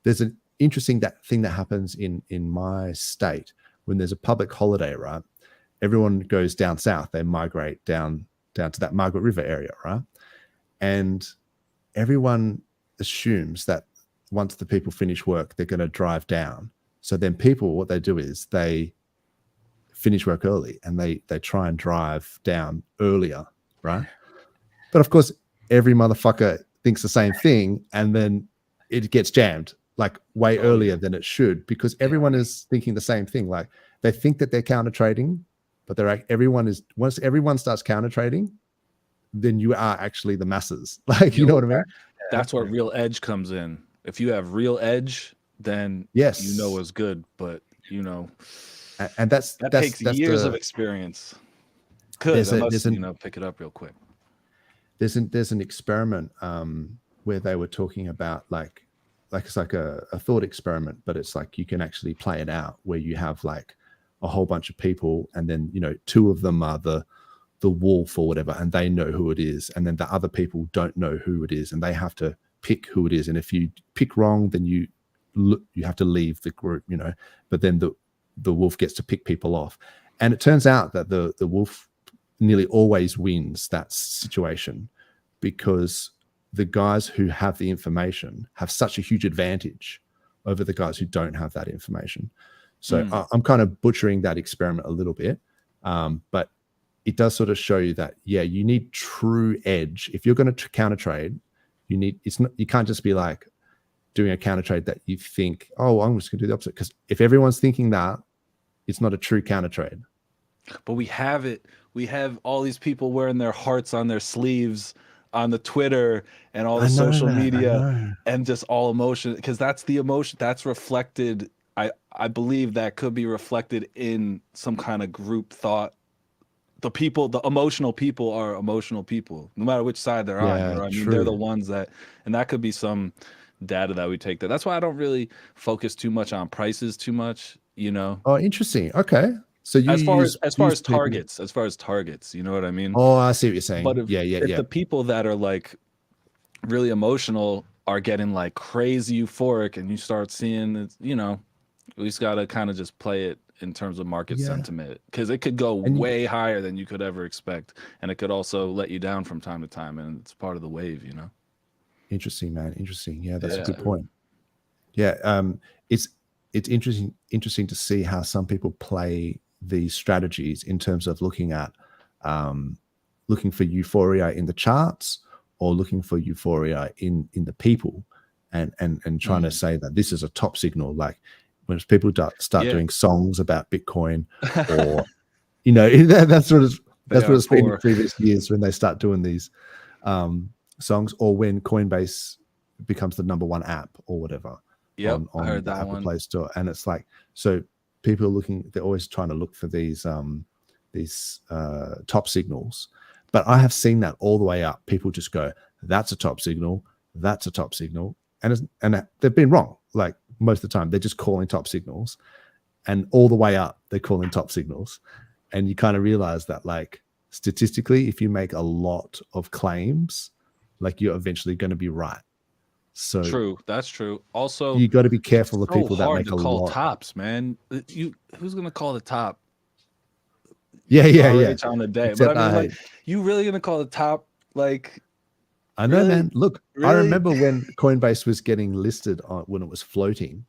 There's an interesting thing that happens in my state when there's a public holiday, right? Everyone goes down south, they migrate down to that Margaret River area, right? And everyone assumes that once the people finish work, they're going to drive down. So then people, what they do is they finish work early and they try and drive down earlier, right? But of course, every motherfucker thinks the same thing, and then it gets jammed like way earlier than it should, because everyone is thinking the same thing. Like they think that they're counter trading, but once everyone starts counter trading, then you are actually the masses. Like, you know what I mean? That's where real edge comes in. If you have real edge, then you know it's good. But you know, and that takes years of experience. Unless you know, pick it up real quick. There's an experiment where they were talking about like it's like a thought experiment, but it's like you can actually play it out where you have like a whole bunch of people, and then, you know, 2 of them are the wolf or whatever, and they know who it is, and then the other people don't know who it is, and they have to pick who it is. And if you pick wrong, then you have to leave the group, you know. But then the wolf gets to pick people off, and it turns out that the wolf nearly always wins that situation, because the guys who have the information have such a huge advantage over the guys who don't have that information. So I'm kind of butchering that experiment a little bit, but it does sort of show you that, yeah, you need true edge. If you're going to counter trade, you can't just be like doing a counter trade that you think, oh, I'm just going to do the opposite. Because if everyone's thinking that, it's not a true counter trade. But we have it. We have all these people wearing their hearts on their sleeves on the Twitter and all the social media, and just all emotion, because that's the emotion that's reflected. I believe that could be reflected in some kind of group thought. The emotional people are emotional people, no matter which side they're on. You know? I mean, they're the ones that, and that could be some data that we take there. That's why I don't really focus too much on prices too much, you know? Oh, interesting. Okay. So you as far use, as far use as people- targets, you know what I mean? Oh, I see what you're saying. But if yeah. the people that are like really emotional are getting like crazy euphoric, and you start seeing it, you know, we just gotta kind of just play it in terms of market Yeah. sentiment, because it could go And you- way higher than you could ever expect, and it could also let you down from time to time, and it's part of the wave, you know. Interesting, man. Interesting. Yeah, that's a Yeah. good point. Yeah, it's interesting to see how some people play these strategies in terms of looking at looking for euphoria in the charts, or looking for euphoria in the people, and trying to say that this is a top signal. Like when people start Yeah. doing songs about Bitcoin, or you know, that's what it's been in previous years when they start doing these songs, or when Coinbase becomes the #1 app or whatever. Yep, I on heard the that Apple one. Play Store, and it's like, so people are looking, they're always trying to look for these top signals. But I have seen that all the way up. People just go, that's a top signal, that's a top signal, and they've been wrong. Like most of the time, they're just calling top signals, and all the way up, they're calling top signals, and you kind of realize that, like, statistically, if you make a lot of claims, like, you're eventually going to be right. So True, that's true. Also, you got to be careful of so people that hard make to a call lot. tops, man. Who's gonna call the top? Yeah. RH on the day, Except but I mean, I like, you really gonna call the top? Like, I know, really? man. Look, I Really? remember when Coinbase was getting listed when it was floating,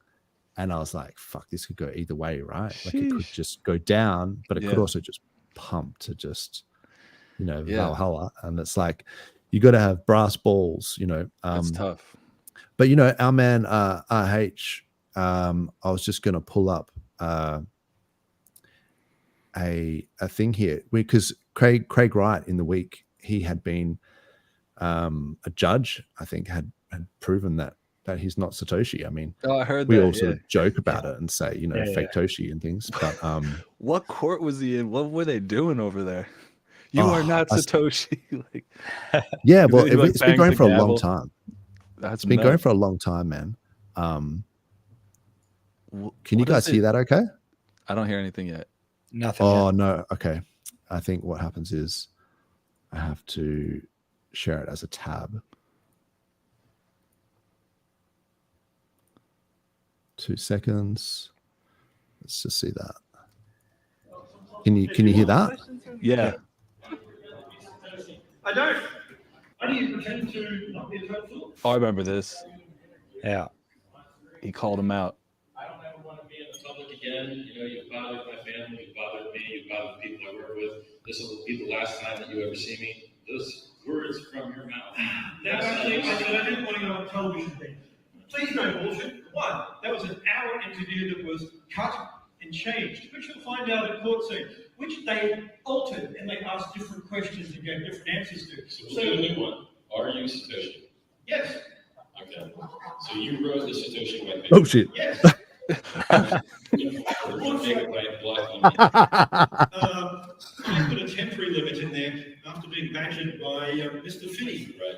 and I was like, "Fuck, this could go either way, right? Like, it could Sheesh. just go down, but it could Yeah. also just pump to just, you know, Yeah. Valhalla." And it's like, you got to have brass balls, you know. It's tough. But you know, our man RH, I was just gonna pull up a thing here, because Craig Wright in the week, he had been a judge, I think, had proven that he's not Satoshi. I mean, Oh, I heard we that. all sort of joke about it and say, you know, Yeah, fake Toshi and things, but What court was he in? What were they doing over there? You are not I- Satoshi. Like, yeah, well, he, like, it's been bangs going the for a long gavel. time. That's It's been going nuts. for a long time, man. Can you What guys is hear it? that okay? I don't hear anything yet. Nothing. Oh, yet. no. Okay. I think what happens is I have to share it as a tab. 2 seconds. Let's just see that. Can you hear that? Yeah. I don't. Why do you pretend to not be a hopeful? Oh, I remember this. Yeah. He called him out. I don't ever want to be in the public again. You know, you've bothered my family, you've bothered me, you've bothered the people I work with. This will be the last time that you ever see me. Those words from your mouth. That's actually, I didn't want to go on television thing. Please no bullshit. One, that was an hour interview that was cut and changed, which you'll find out at court soon, which they altered and they asked different questions and gave different answers to. So we'll do a new one. Are you Satoshi? Yes. Okay. So you wrote the Satoshi white paper. Oh, shit. Yes. One big white block on I put a temporary limit in there after being badgered by Mr. Finney. right.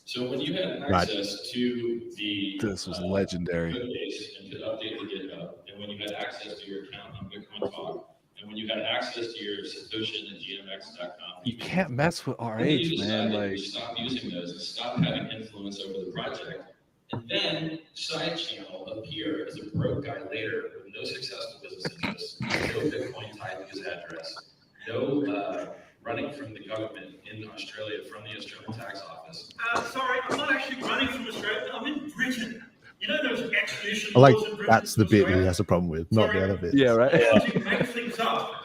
So when you had Right. access to the This was legendary. code base and could update the GitHub, and when you had access to your account on Bitcoin Talk, and when you had access to your Satoshi and GMX.com, You can't mess with when you RH, man. decided Like, to stop using those and stop having influence over the project, and then side channel appear as a broke guy later with no successful business interests, no Bitcoin tied to his address, no running from the government in Australia from the Australian tax office. Sorry, I'm not actually running from Australia. I'm in Britain. You know those extradition I like laws in Britain? that's the bit he has a problem with, not the other bit. yeah, right. To make things up.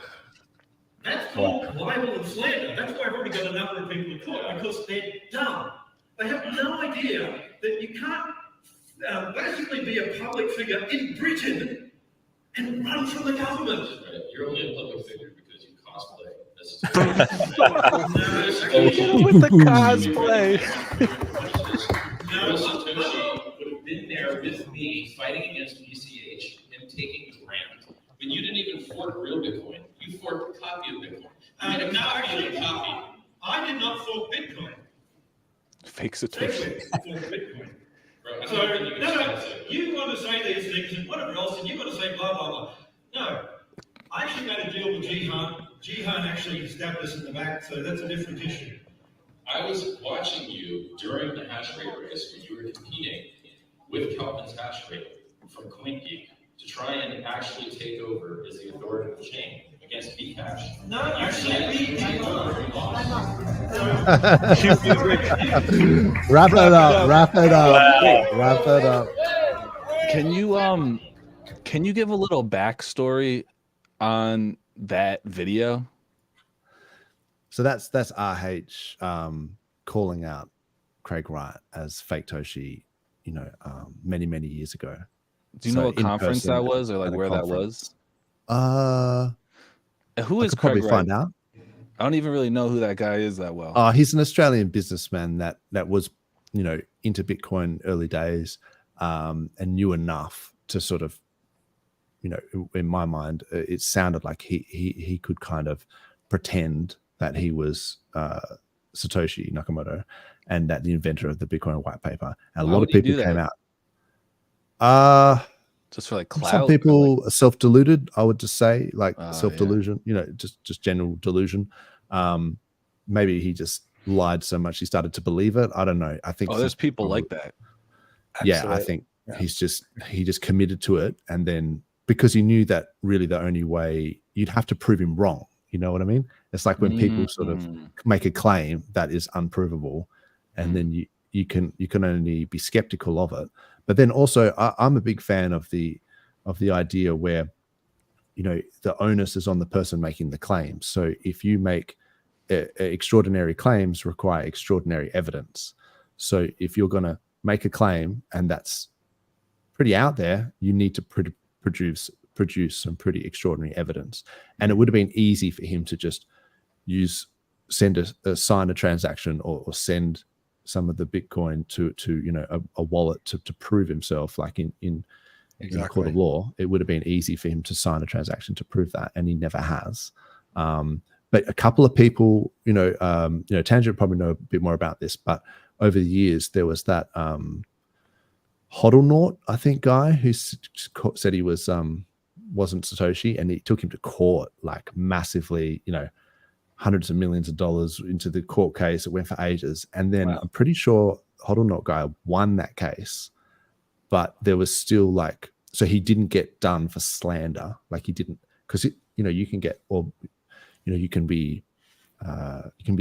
That's called libel and slander. That's why I've already got a number of people in court, because they're dumb. They have no idea that you can't basically be a public figure in Britain and run from the government. Right? You're only a public figure because you cosplay as With the cosplay. Real Satoshi would have been there with me fighting against BCH and taking the land. But you didn't even fork real Bitcoin. You forked a copy of Bitcoin. You made a copy of a copy. I did not fork Bitcoin. Fake They Satoshi. forked Bitcoin. Right? So, no, you want to say these things and whatever else, and you want to say blah, blah, blah. No, I I actually got a deal with Jihan. Jihan actually stabbed us in the back, so that's a different issue. I was watching you during the hash rate race when you were competing with Kelvin's hash rate from CoinGeek to try and actually take over as the authoritative chain against Bcash. No, actually, Wrap it up. Wrap it up. Wrap it up. Can you give a little backstory on that video? So that's RH calling out Craig Wright as fake Toshi, many years ago. Do you know what conference that was, or like where that was? Who is Craig Wright? Find out. I don't even really know who that guy is that well. He's an Australian businessman that was, into Bitcoin early days, and knew enough to sort of, in my mind, it sounded like he could kind of pretend that he was Satoshi Nakamoto and that the inventor of the Bitcoin white paper. And a lot of people came out. Just for like clout. Some people are self-deluded, I would just say, like self-delusion, just general delusion. Maybe he just lied so much he started to believe it. I don't know. I think there's people like that. Yeah, absolutely. I think he just committed to it, and then because he knew that really the only way you'd have to prove him wrong. You know what I mean? It's like when people sort of make a claim that is unprovable, and then you can only be skeptical of it. But then also, I'm a big fan of the idea where, the onus is on the person making the claims. So if you make extraordinary claims, require extraordinary evidence. So if you're going to make a claim and that's pretty out there, you need to produce some pretty extraordinary evidence. And it would have been easy for him to just sign a transaction or send some of the Bitcoin to a wallet to prove himself, like in a court of law. It would have been easy for him to sign a transaction to prove that, and he never has. But a couple of people, Tangent probably know a bit more about this, but over the years there was that Hodlnaut, I think, guy who said he wasn't Satoshi, and he took him to court, like massively, hundreds of millions of dollars into the court case. It went for ages, and then I'm pretty sure Hodlnaut guy won that case, but there was still so he didn't get done for slander. Like he didn't, because you can get, or you can be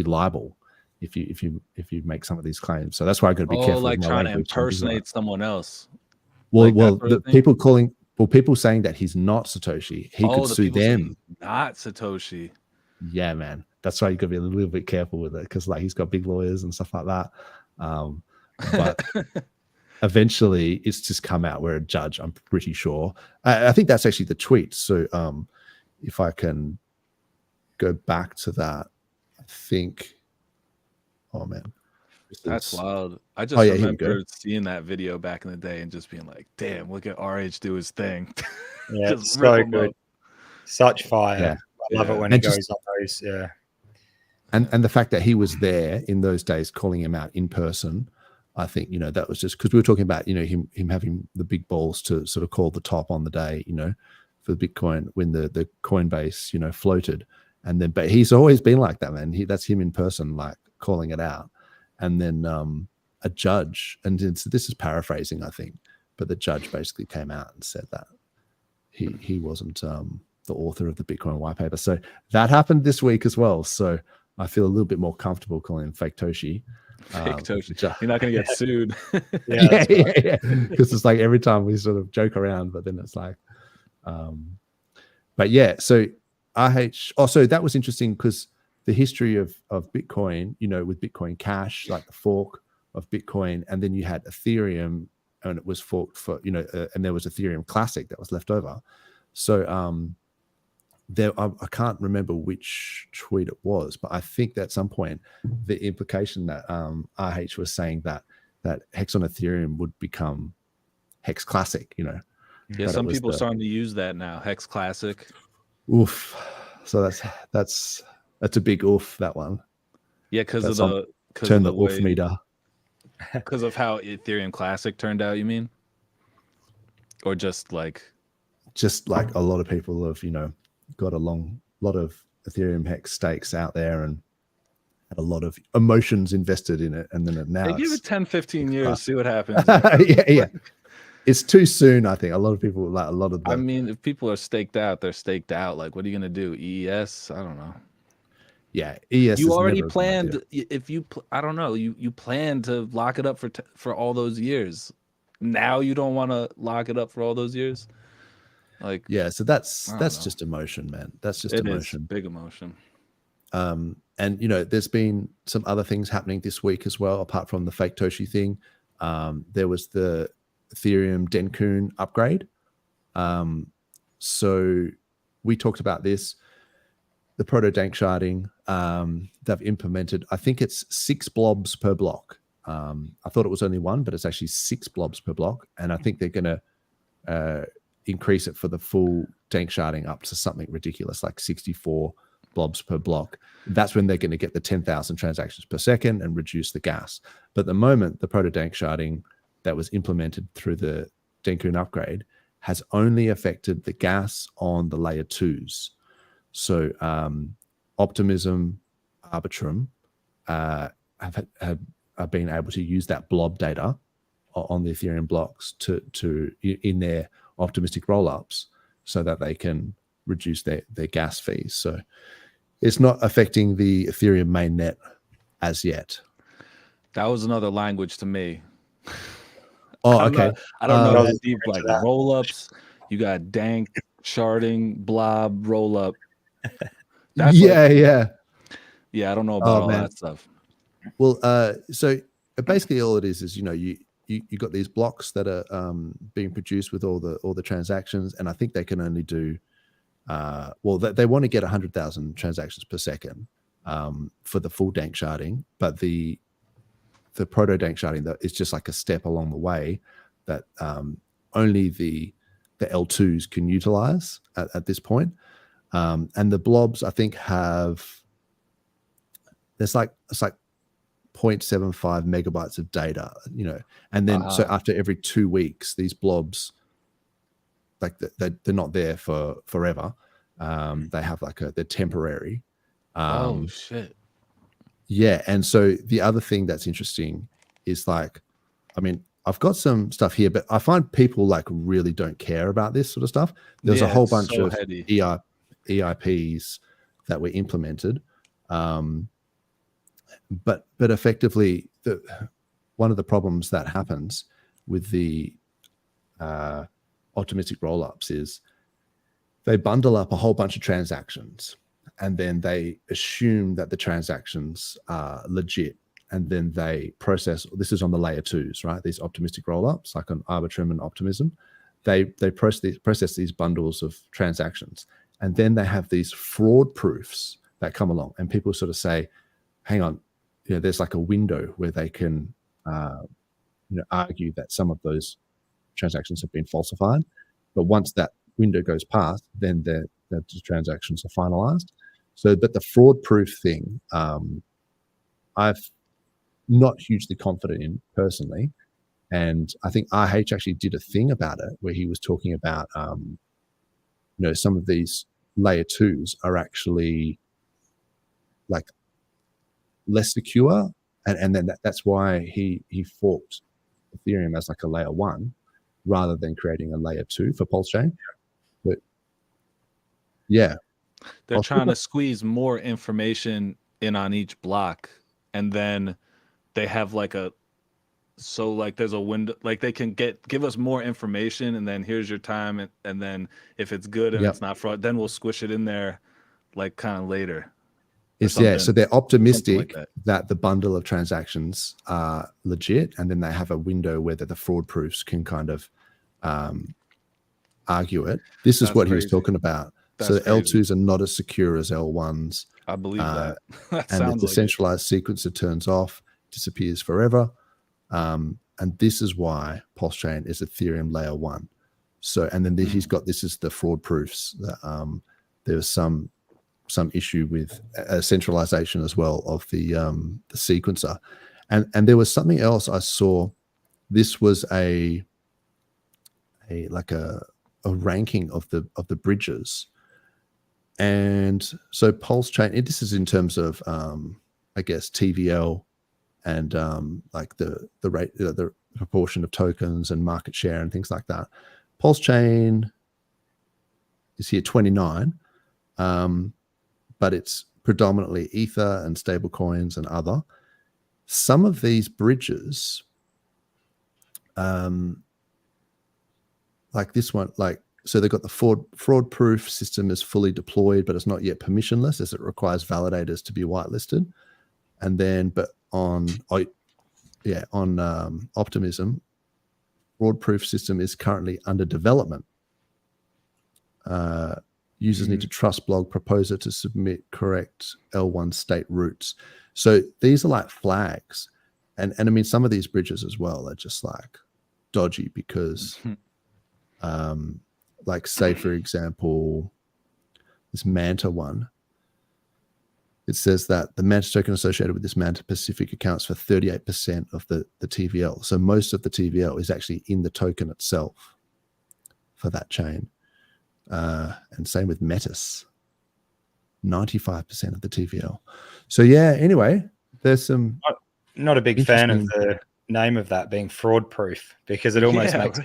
liable if you make some of these claims. So that's why I got to be careful. Like trying to impersonate someone else. Well, the people saying that he's not Satoshi, he could sue them. Not Satoshi. Yeah, man. That's why you got to be a little bit careful with it, because he's got big lawyers and stuff like that. But eventually, it's just come out where a judge, I'm pretty sure. I think that's actually the tweet. So if I can go back to that, I think. Oh man, that's wild. I just remember seeing that video back in the day and just being like, "Damn, look at RH do his thing." Yeah, it's so good. Such fire. Yeah. I love it when it goes on those. Yeah. And the fact that he was there in those days calling him out in person, I think, that was just because we were talking about, him having the big balls to sort of call the top on the day, for the Bitcoin when the Coinbase, floated. And then, but he's always been like that, man. That's him in person, like calling it out. And then a judge, and this is paraphrasing, I think, but the judge basically came out and said that he wasn't the author of the Bitcoin white paper. So that happened this week as well. So I feel a little bit more comfortable calling him fake Toshi. Fake Toshi. You're not going to get sued. Yeah. Because it's like every time we sort of joke around, but then it's like, but yeah. So so that was interesting because the history of Bitcoin, with Bitcoin Cash, like the fork of Bitcoin, and then you had Ethereum, and it was forked for, and there was Ethereum Classic that was left over. So I can't remember which tweet it was, but I think that at some point the implication that RH was saying that Hex on Ethereum would become Hex Classic, Yeah, some people are starting to use that now, Hex Classic. Oof. So that's a big oof, that one. Yeah, because of the oof meter. Because of how Ethereum Classic turned out, you mean? Or just like a lot of people have, got a lot of Ethereum hex stakes out there and had a lot of emotions invested in it, and then now give it 10, 15 years, see what happens. yeah. It's too soon, I think. A lot of people like a lot of the. I mean, if people are staked out, they're staked out. Like, what are you gonna do? ES? I don't know. Yeah, ES. You is already never a good idea. planned. If you, I don't know. You plan to lock it up for all those years. Now you don't want to lock it up for all those years. Like, yeah, so that's know. just emotion, man. That's just it emotion. is big emotion. And you know, there's been some other things happening this week as well, apart from the fake Toshi thing. There was the Ethereum Denkun upgrade. So we talked about this. The proto dank sharding, they've implemented, I think it's 6 blobs per block. I thought it was only 1, but it's actually 6 blobs per block. And I think they're going to increase it for the full dank sharding up to something ridiculous, like 64 blobs per block. That's when they're going to get the 10,000 transactions per second and reduce the gas. But at the moment, the proto dank sharding that was implemented through the Denkun upgrade has only affected the gas on the layer 2s. So Optimism, Arbitrum have been able to use that blob data on the Ethereum blocks to in their optimistic rollups, so that they can reduce their gas fees. So it's not affecting the Ethereum mainnet as yet. That was another language to me. Oh, okay. I don't know that deep. Like rollups, you got dank, sharding, blob, rollup. Yeah. Yeah, I don't know about all that stuff. Well, so basically all it is you know, you got these blocks that are being produced with all the transactions, and I think they can only do they want to get 100,000 transactions per second for the full dank sharding, but the proto dank sharding that is just like a step along the way that only the L2s can utilize at this point. And the blobs, I think, it's like 0.75 megabytes of data, you know, and then so after every 2 weeks, these blobs, like they're not there for forever. They have they're temporary. Oh shit. Yeah, and so the other thing that's interesting is I mean, I've got some stuff here, but I find people really don't care about this sort of stuff. There's a whole bunch of EIPs that were implemented, but effectively, one of the problems that happens with the optimistic rollups is they bundle up a whole bunch of transactions, and then they assume that the transactions are legit, and then they process. This is on the layer 2s, right? These optimistic rollups, like on Arbitrum and Optimism, they process these bundles of transactions, and then they have these fraud proofs that come along, and people sort of say, "Hang on, you know, there's like a window where they can, argue that some of those transactions have been falsified, but once that window goes past, then the transactions are finalized." So, but the fraud proof thing, I've not hugely confident in personally, and I think RH actually did a thing about it where he was talking about, some of these layer 2s are actually less secure, and then that's why he forked Ethereum as a layer 1 rather than creating a layer 2 for PulseChain. But yeah, they're trying to squeeze more information in on each block, and then they have there's a window, they can give us more information, and then here's your time, and then if it's good and it's not fraud, then we'll squish it in there kind of later. So they're optimistic that the bundle of transactions are legit, and then they have a window where the fraud proofs can kind of argue it. This is what he was talking about. So L2s are not as secure as L1s. I believe that. And the decentralized sequencer turns off, disappears forever. And this is why PulseChain is Ethereum layer 1. So, and then he's got, this is the fraud proofs that there was some issue with centralization as well of the sequencer. And there was something else I saw. This was a ranking of the bridges. And so PulseChain, this is in terms of, I guess, TVL and like the rate, the proportion of tokens and market share and things like that. PulseChain is here 29, but it's predominantly Ether and stable coins and other. Some of these bridges, like this one, so they've got the fraud proof system is fully deployed, but it's not yet permissionless as it requires validators to be whitelisted. And then, but on Optimism, fraud proof system is currently under development. Users need to trust blog proposer to submit correct L1 state routes. So these are like flags. And I mean, some of these bridges as well are just like dodgy because like say, for example, this Manta one, it says that the Manta token associated with this Manta Pacific accounts for 38% of the TVL. So most of the TVL is actually in the token itself for that chain. And same with Metis, 95% of the TVL. So yeah, anyway, there's some... Not a big fan of the name of that being fraud proof, because it almost makes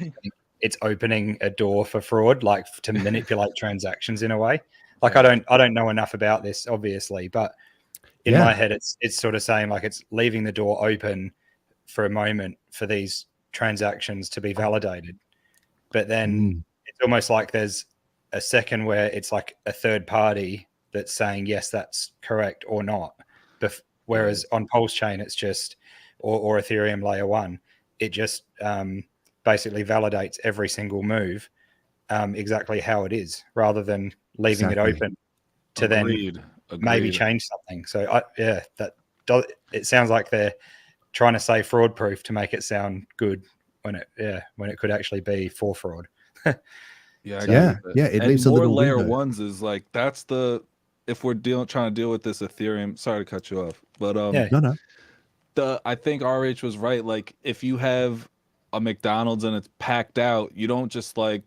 it's opening a door for fraud, like to manipulate transactions in a way. Like I don't know enough about this, obviously, but in my head, it's sort of saying like it's leaving the door open for a moment for these transactions to be validated. But then it's almost like there's a second where it's like a third party that's saying, yes, that's correct or not. Whereas on PulseChain, it's just, or Ethereum layer 1, it just basically validates every single move exactly how it is, rather than leaving it open to then maybe change something. So it sounds like they're trying to say fraud proof to make it sound good when it could actually be for fraud. It leaves a little layer window. Ones is like that's the if we're trying to deal with this Ethereum. Sorry to cut you off, but no. I think RH was right. Like if you have a McDonald's and it's packed out, you don't just like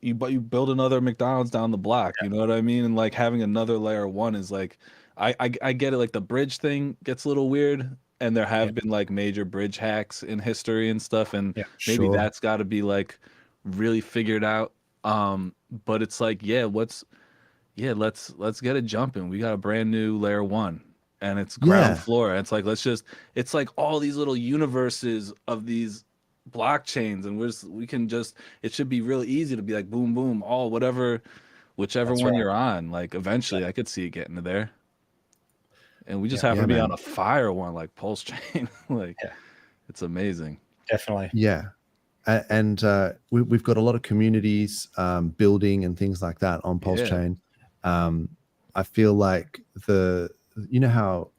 you build another McDonald's down the block. You know what I mean? And like having another layer 1 is like I get it. Like the bridge thing gets a little weird, and there have been like major bridge hacks in history and stuff, and maybe that's got to be like really figured out. But it's like let's get it jumping. We got a brand new layer 1 and it's ground floor. It's like it's like all these little universes of these blockchains, and it should be really easy to be like boom boom, whichever one you're on. Like eventually I could see it getting to there. And we just happen to be on a fire one like PulseChain. It's amazing. Definitely. Yeah. And we've got a lot of communities building and things like that on PulseChain. I feel like you know how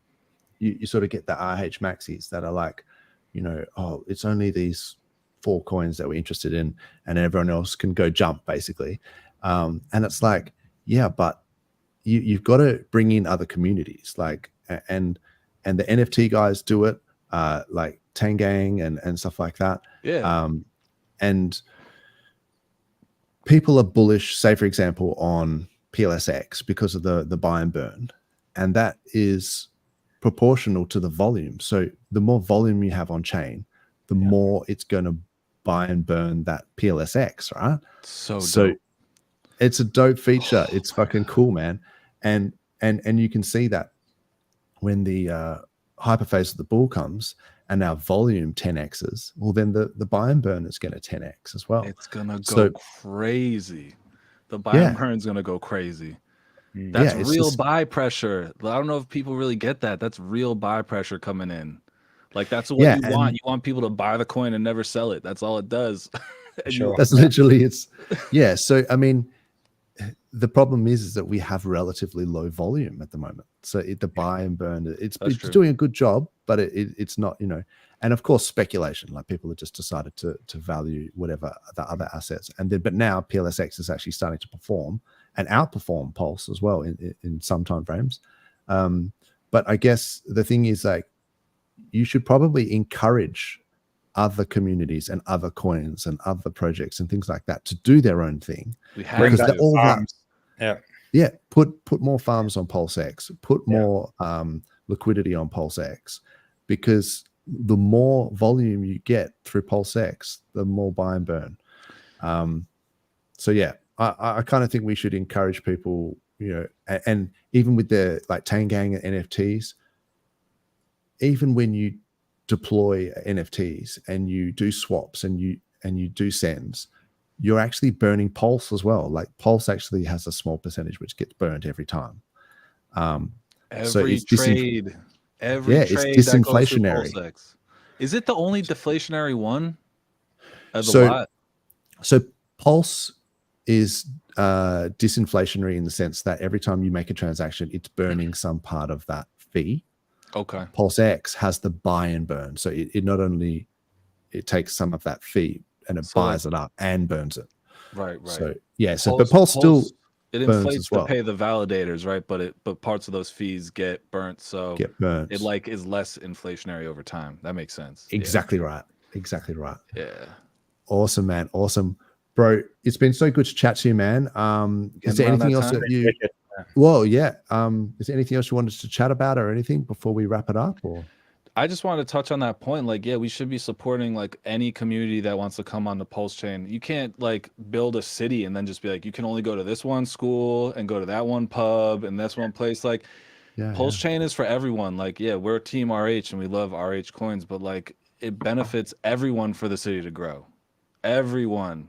you sort of get the RH maxis that are like, it's only these 4 coins that we're interested in, and everyone else can go jump basically. And it's like, but you've got to bring in other communities, like and the NFT guys do it, like Tangang and stuff like that. And people are bullish, say for example, on PLSX because of the buy and burn, and that is proportional to the volume. So the more volume you have on chain, the more it's going to buy and burn that PLSX, right? So dope. It's a dope feature. It's fucking cool, man. And you can see that when the hyperphase of the bull comes and our volume 10x's, well then the buy and burn is going to 10x as well. It's gonna go crazy. The buy and burn is gonna go crazy. That's real buy pressure. I don't know if people really get that. That's real buy pressure coming in. Like that's what you want. You want people to buy the coin and never sell it. That's all it does. That's literally So I mean, the problem is that we have relatively low volume at the moment. So the buy and burn, it's doing a good job, but it's not, and of course speculation, like people have just decided to value whatever the other assets. But now PLSX is actually starting to perform and outperform Pulse as well in some time frames. But I guess the thing is like, you should probably encourage other communities and other coins and other projects and things like that to do their own thing. Because all that, yeah, put more farms on PulseX, put more liquidity on PulseX, because the more volume you get through PulseX, the more buy and burn. So yeah, I kind of think we should encourage people, you know, and even with the like Tangang and NFTs, even when you deploy NFTs and you do swaps and you do sends, you're actually burning Pulse as well. Like Pulse actually has a small percentage which gets burned every time. Every it's trade, it's disinflationary. PulseX. Is it the only deflationary one of the So, lot? So Pulse is disinflationary in the sense that every time you make a transaction, it's burning some part of that fee. Okay. PulseX has the buy and burn. So it not only it takes some of that fee and it buys it up and burns it. Right. So yeah, but Pulse still it burns inflates as well. to pay the validators, right? But parts of those fees get burnt, so it like is less inflationary over time. That makes sense. Exactly right. Exactly right. Yeah. Awesome, man. Awesome, bro. It's been so good to chat to you, man. Is there anything else that you? Well, yeah. Is there anything else you wanted to chat about or anything before we wrap it up? Or I just wanted to touch on that point. Like, yeah, we should be supporting like any community that wants to come on the Pulse chain. You can't like build a city and then just be like, you can only go to this one school and go to that one pub and this one place. Like, Pulse chain is for everyone. Like, yeah, we're Team RH and we love RH coins, but like it benefits everyone for the city to grow. Everyone.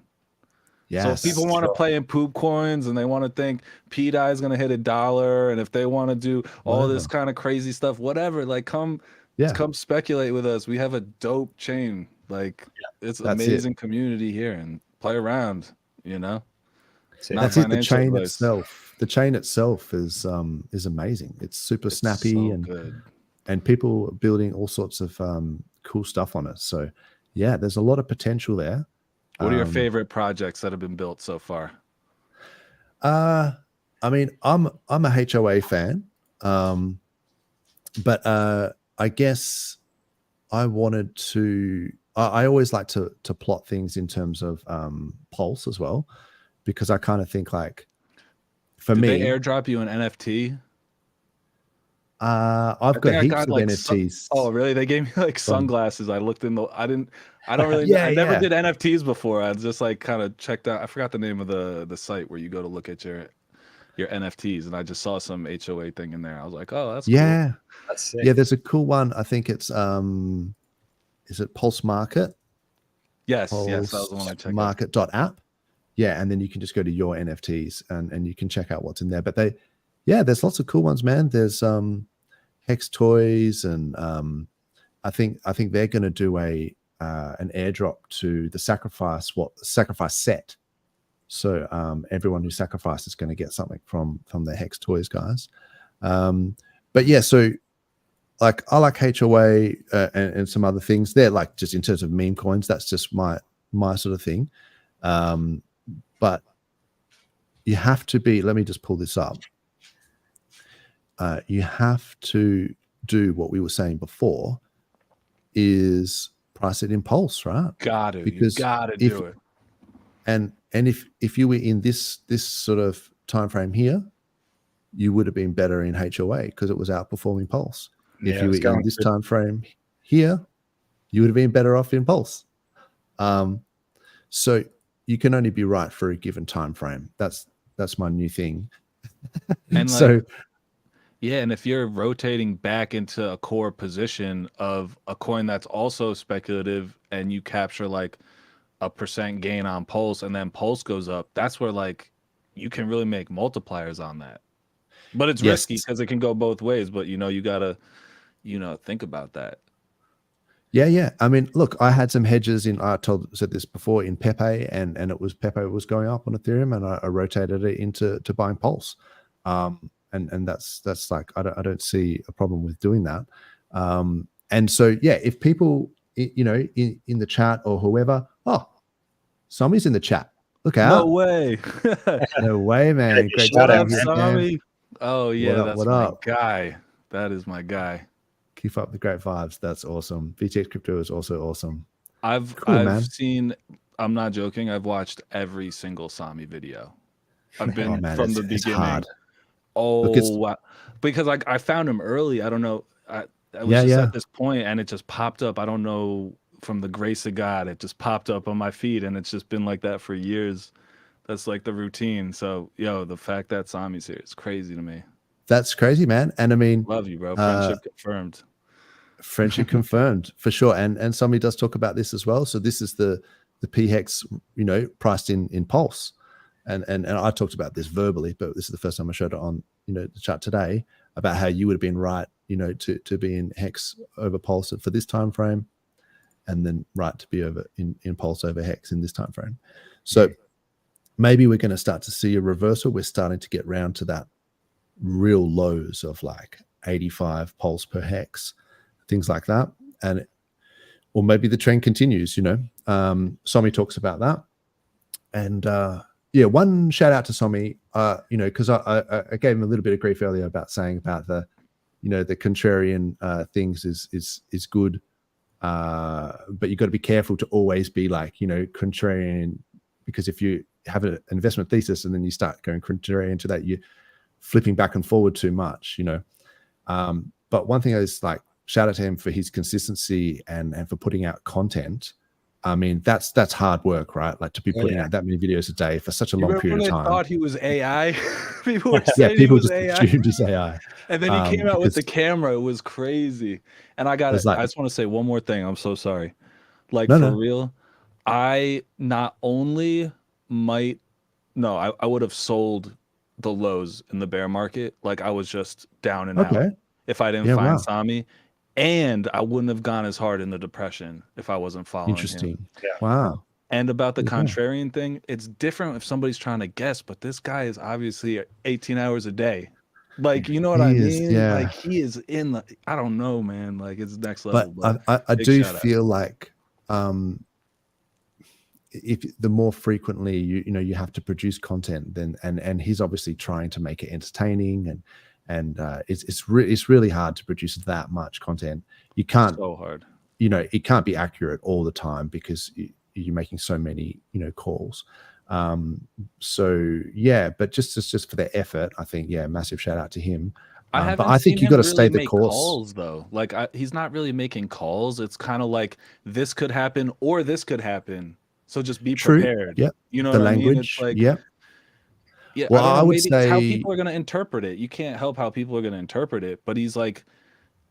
So if people want to play in poop coins and they want to think PDI is going to hit $1, and if they want to do all this kind of crazy stuff, whatever, like come speculate with us. We have a dope chain. Like it's amazing community here, and play around, you know. That's it. The chain itself. The chain itself is amazing. It's super snappy and people are building all sorts of cool stuff on it. So yeah, there's a lot of potential there. What are your favorite projects that have been built so far? I mean, I'm a HOA fan, but I guess I wanted to. I always like to plot things in terms of Pulse as well, because I kind of think like, for me, they airdrop you an NFT? I've got heaps of NFTs. Oh, really? They gave me like sunglasses. I looked in the. I don't really. I never did NFTs before. I just like kind of checked out. I forgot the name of the site where you go to look at your NFTs, and I just saw some HOA thing in there. I was like, oh, that's cool. That's sick. Yeah. There's a cool one. I think it's is it Pulse Market? Yes, that was the one I checked. Market.app. Yeah, and then you can just go to your NFTs and you can check out what's in there. But there's lots of cool ones, man. There's Hex Toys, and I think they're going to do an airdrop to the sacrifice set. So everyone who sacrificed is going to get something from the Hex Toys guys. But yeah, so like I like HOA and some other things. They're like just in terms of meme coins. That's just my sort of thing. But you have to be. Let me just pull this up. You have to do what we were saying before, is price it in Pulse, right? Because you gotta do it. And if you were in this sort of time frame here, you would have been better in HOA because it was outperforming Pulse. If you were in this time frame here, you would have been better off in Pulse. So you can only be right for a given time frame. That's my new thing. And so. Yeah, and if you're rotating back into a core position of a coin that's also speculative and you capture like a % gain on Pulse and then Pulse goes up, that's where like you can really make multipliers on that. But it's risky because it can go both ways, but you gotta think about that. Yeah. I mean, look, I had some hedges in, said this before, in Pepe, and it was Pepe was going up on Ethereum, and I rotated it into buying Pulse. And that's like I don't see a problem with doing that. And so yeah, if people in the chat or whoever, Sami's in the chat. Look out! No way! No way, man! Great shout out, Sami. Oh yeah, that's my up? guy. That is my guy. Keep up the great vibes. That's awesome. VTX Crypto is also awesome. I've seen. I'm not joking. I've watched every single Sami video. I've been man, from the it's beginning. hard. Oh, Look, it's, wow. Because I found him early. I don't know. I was yeah, just yeah. at this point and it just popped up. I don't know, from the grace of God, it just popped up on my feed and it's just been like that for years. That's like the routine. So, yo, the fact that Sami's here is crazy to me. That's crazy, man. And I mean, Love you, bro. Friendship confirmed. Friendship confirmed for sure. And Sami does talk about this as well. So this is the PHEX, you know, priced in Pulse. And I talked about this verbally, but this is the first time I showed it on, you know, the chat today about how you would have been right, you know, to be in HEX over Pulse for this time frame, and then right to be over in Pulse over HEX in this time frame. So maybe we're going to start to see a reversal. We're starting to get round to that real lows of like 85 Pulse per HEX, things like that. And or maybe the trend continues, you know. Sami talks about that. And yeah, one shout out to Sami, you know, because I gave him a little bit of grief earlier about saying about the, you know, the contrarian things is good, but you've got to be careful to always be like, you know, contrarian, because if you have an investment thesis and then you start going contrarian to that, you're flipping back and forward too much, you know. But one thing is like, shout out to him for his consistency and for putting out content. I mean, that's hard work, right? Like to be putting out that many videos a day for such a long period of time. They thought he was AI. People were Yeah, saying people he was just AI. assumed he's AI. And then he came out with the camera. It was crazy. And I just want to say one more thing. I'm so sorry. Like, real, I not only I would have sold the lows in the bear market. Like I was just down and out if I didn't find Sami. And I wouldn't have gone as hard in the depression if I wasn't following him. Yeah. Wow. And about the contrarian thing, it's different if somebody's trying to guess, but this guy is obviously 18 hours a day. Like, you know what I mean? Yeah. Like he is in the, I don't know, man. Like it's next level. But I do feel like if the more frequently you know you have to produce content, then and he's obviously trying to make it entertaining and it's really hard to produce that much content. You can't, so hard, you know, it can't be accurate all the time because you're making so many, you know, calls. So yeah, but just for the effort, I think, yeah, massive shout out to him. But I think you got to stay the course. Calls, though, like he's not really making calls. It's kind of like this could happen or this could happen. So just be prepared. Yeah, you know the what language. I mean? It's like, yeah. Well, I would maybe say it's how people are going to interpret it. You can't help how people are going to interpret it. But he's like,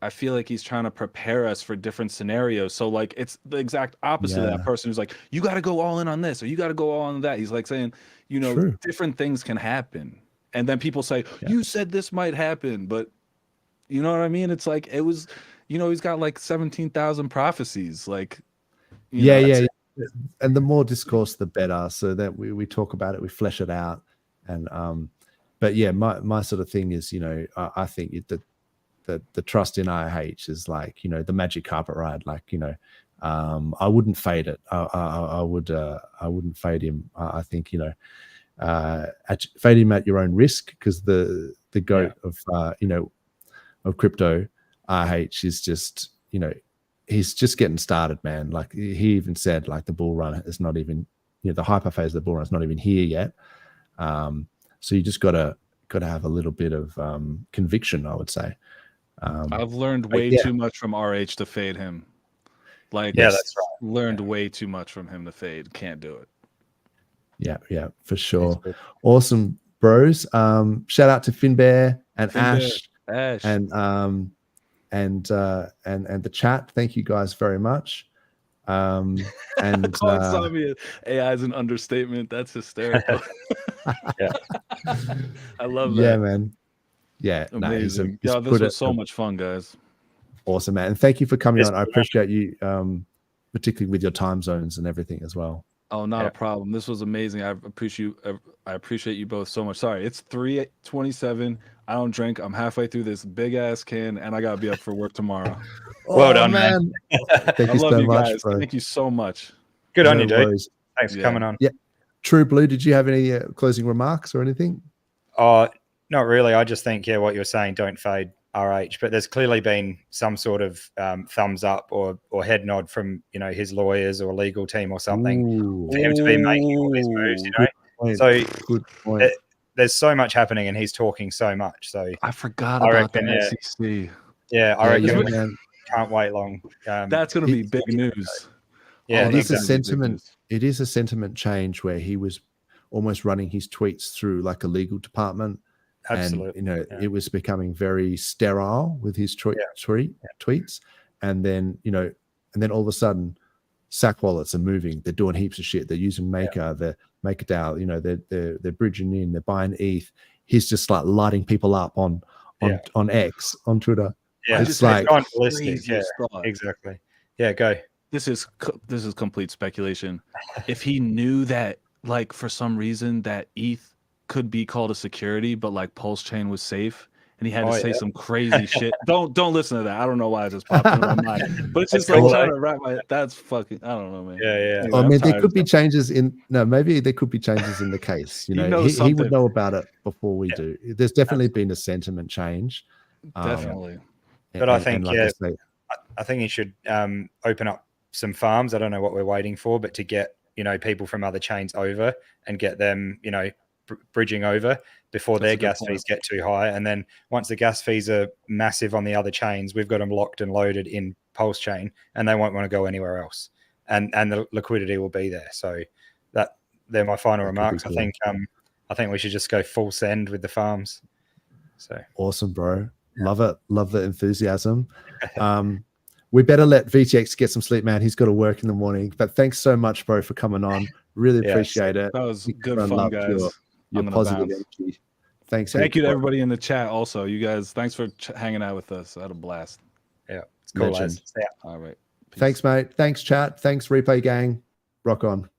I feel like he's trying to prepare us for different scenarios. So like, it's the exact opposite of that person who's like, you got to go all in on this or you got to go all in on that. He's like saying, you know, different things can happen. And then people say, you said this might happen, but you know what I mean? It's like, it was, you know, he's got like 17,000 prophecies. Like, yeah. And the more discourse, the better. So that we talk about it, we flesh it out. And, but yeah, my sort of thing is, you know, I think the trust in IH is like, you know, the magic carpet ride. Like, you know, I wouldn't fade it. I wouldn't fade him. I think, you know, fade him at your own risk, because the goat of you know, of crypto, RH is just, you know, he's just getting started, man. Like he even said, like the bull run is not even, you know, the hyper phase of the bull run is not even here yet. So you just gotta have a little bit of conviction, I would say. I've learned way too much from RH to fade him. Like, that's right. Learned way too much from him to fade. Can't do it. Yeah, for sure. Awesome, bros. Shout out to Finbear and Ash. And the chat. Thank you guys very much. And calling Sami AI is an understatement. That's hysterical. I love that. Yeah, man. Yeah, amazing. This was so much fun, guys. Awesome, man. And thank you for coming on. I appreciate you, particularly with your time zones and everything as well. Oh, not a problem. This was amazing. I appreciate you both so much. Sorry, it's 3:27. I don't drink. I'm halfway through this big ass can, and I gotta be up for work tomorrow. Well done, man. Thank you so much, guys. bro. Thank you so much. Good on you, dude. Thanks for coming on. Yeah, True Blue. Did you have any closing remarks or anything? Not really. I just think, what you're saying, don't fade RH. But there's clearly been some sort of thumbs up or head nod from, you know, his lawyers or legal team or something for him to be making all these moves. You know, good point. there's so much happening, and he's talking so much. So I forgot I about reckon, the SEC. yeah, I reckon we man. can't wait long. That's going to be big news. Yeah, it is a that's gonna be big sentiment. news. It is a sentiment change where he was almost running his tweets through like a legal department. absolutely. And it was becoming very sterile with his tweets, and then all of a sudden, sack wallets are moving. They're doing heaps of shit. They're using Maker, the MakerDAO. They're bridging in. They're buying ETH. He's just like lighting people up on X, on Twitter. Yeah, it's like gone ballistic. Yeah, craziest thought. exactly. Yeah, go. This is complete speculation. If he knew that, like, for some reason that ETH could be called a security, but like PulseChain was safe, and he had to say some crazy shit. Don't listen to that. I don't know why it just popped into my mind, but it's just like trying to wrap my. That's fucking. I don't know, man. Yeah. Anyway, I I'm mean, there tired could be of stuff. changes in. No, maybe there could be changes in the case. You know he would something. know about it before we do. There's definitely been a sentiment change. Definitely. But I think, like I say, I think he should open up some farms. I don't know what we're waiting for, but to get people from other chains over and get them bridging over before their gas fees get too high. And then once the gas fees are massive on the other chains, we've got them locked and loaded in PulseChain, and they won't want to go anywhere else. And the liquidity will be there. So they're my final remarks. Cool. I think we should just go full send with the farms. So awesome, bro. Love it. Love the enthusiasm. We better let VTX get some sleep, man. He's got to work in the morning. But thanks so much, bro, for coming on. Really appreciate it. That was good I fun, love guys. Your positive energy. Thanks. Thank you to everybody in the chat also. You guys, thanks for hanging out with us. I had a blast. Yeah, it's cool. Legend. Yeah. All right. Thanks, mate. Thanks, chat. Thanks, replay gang. Rock on.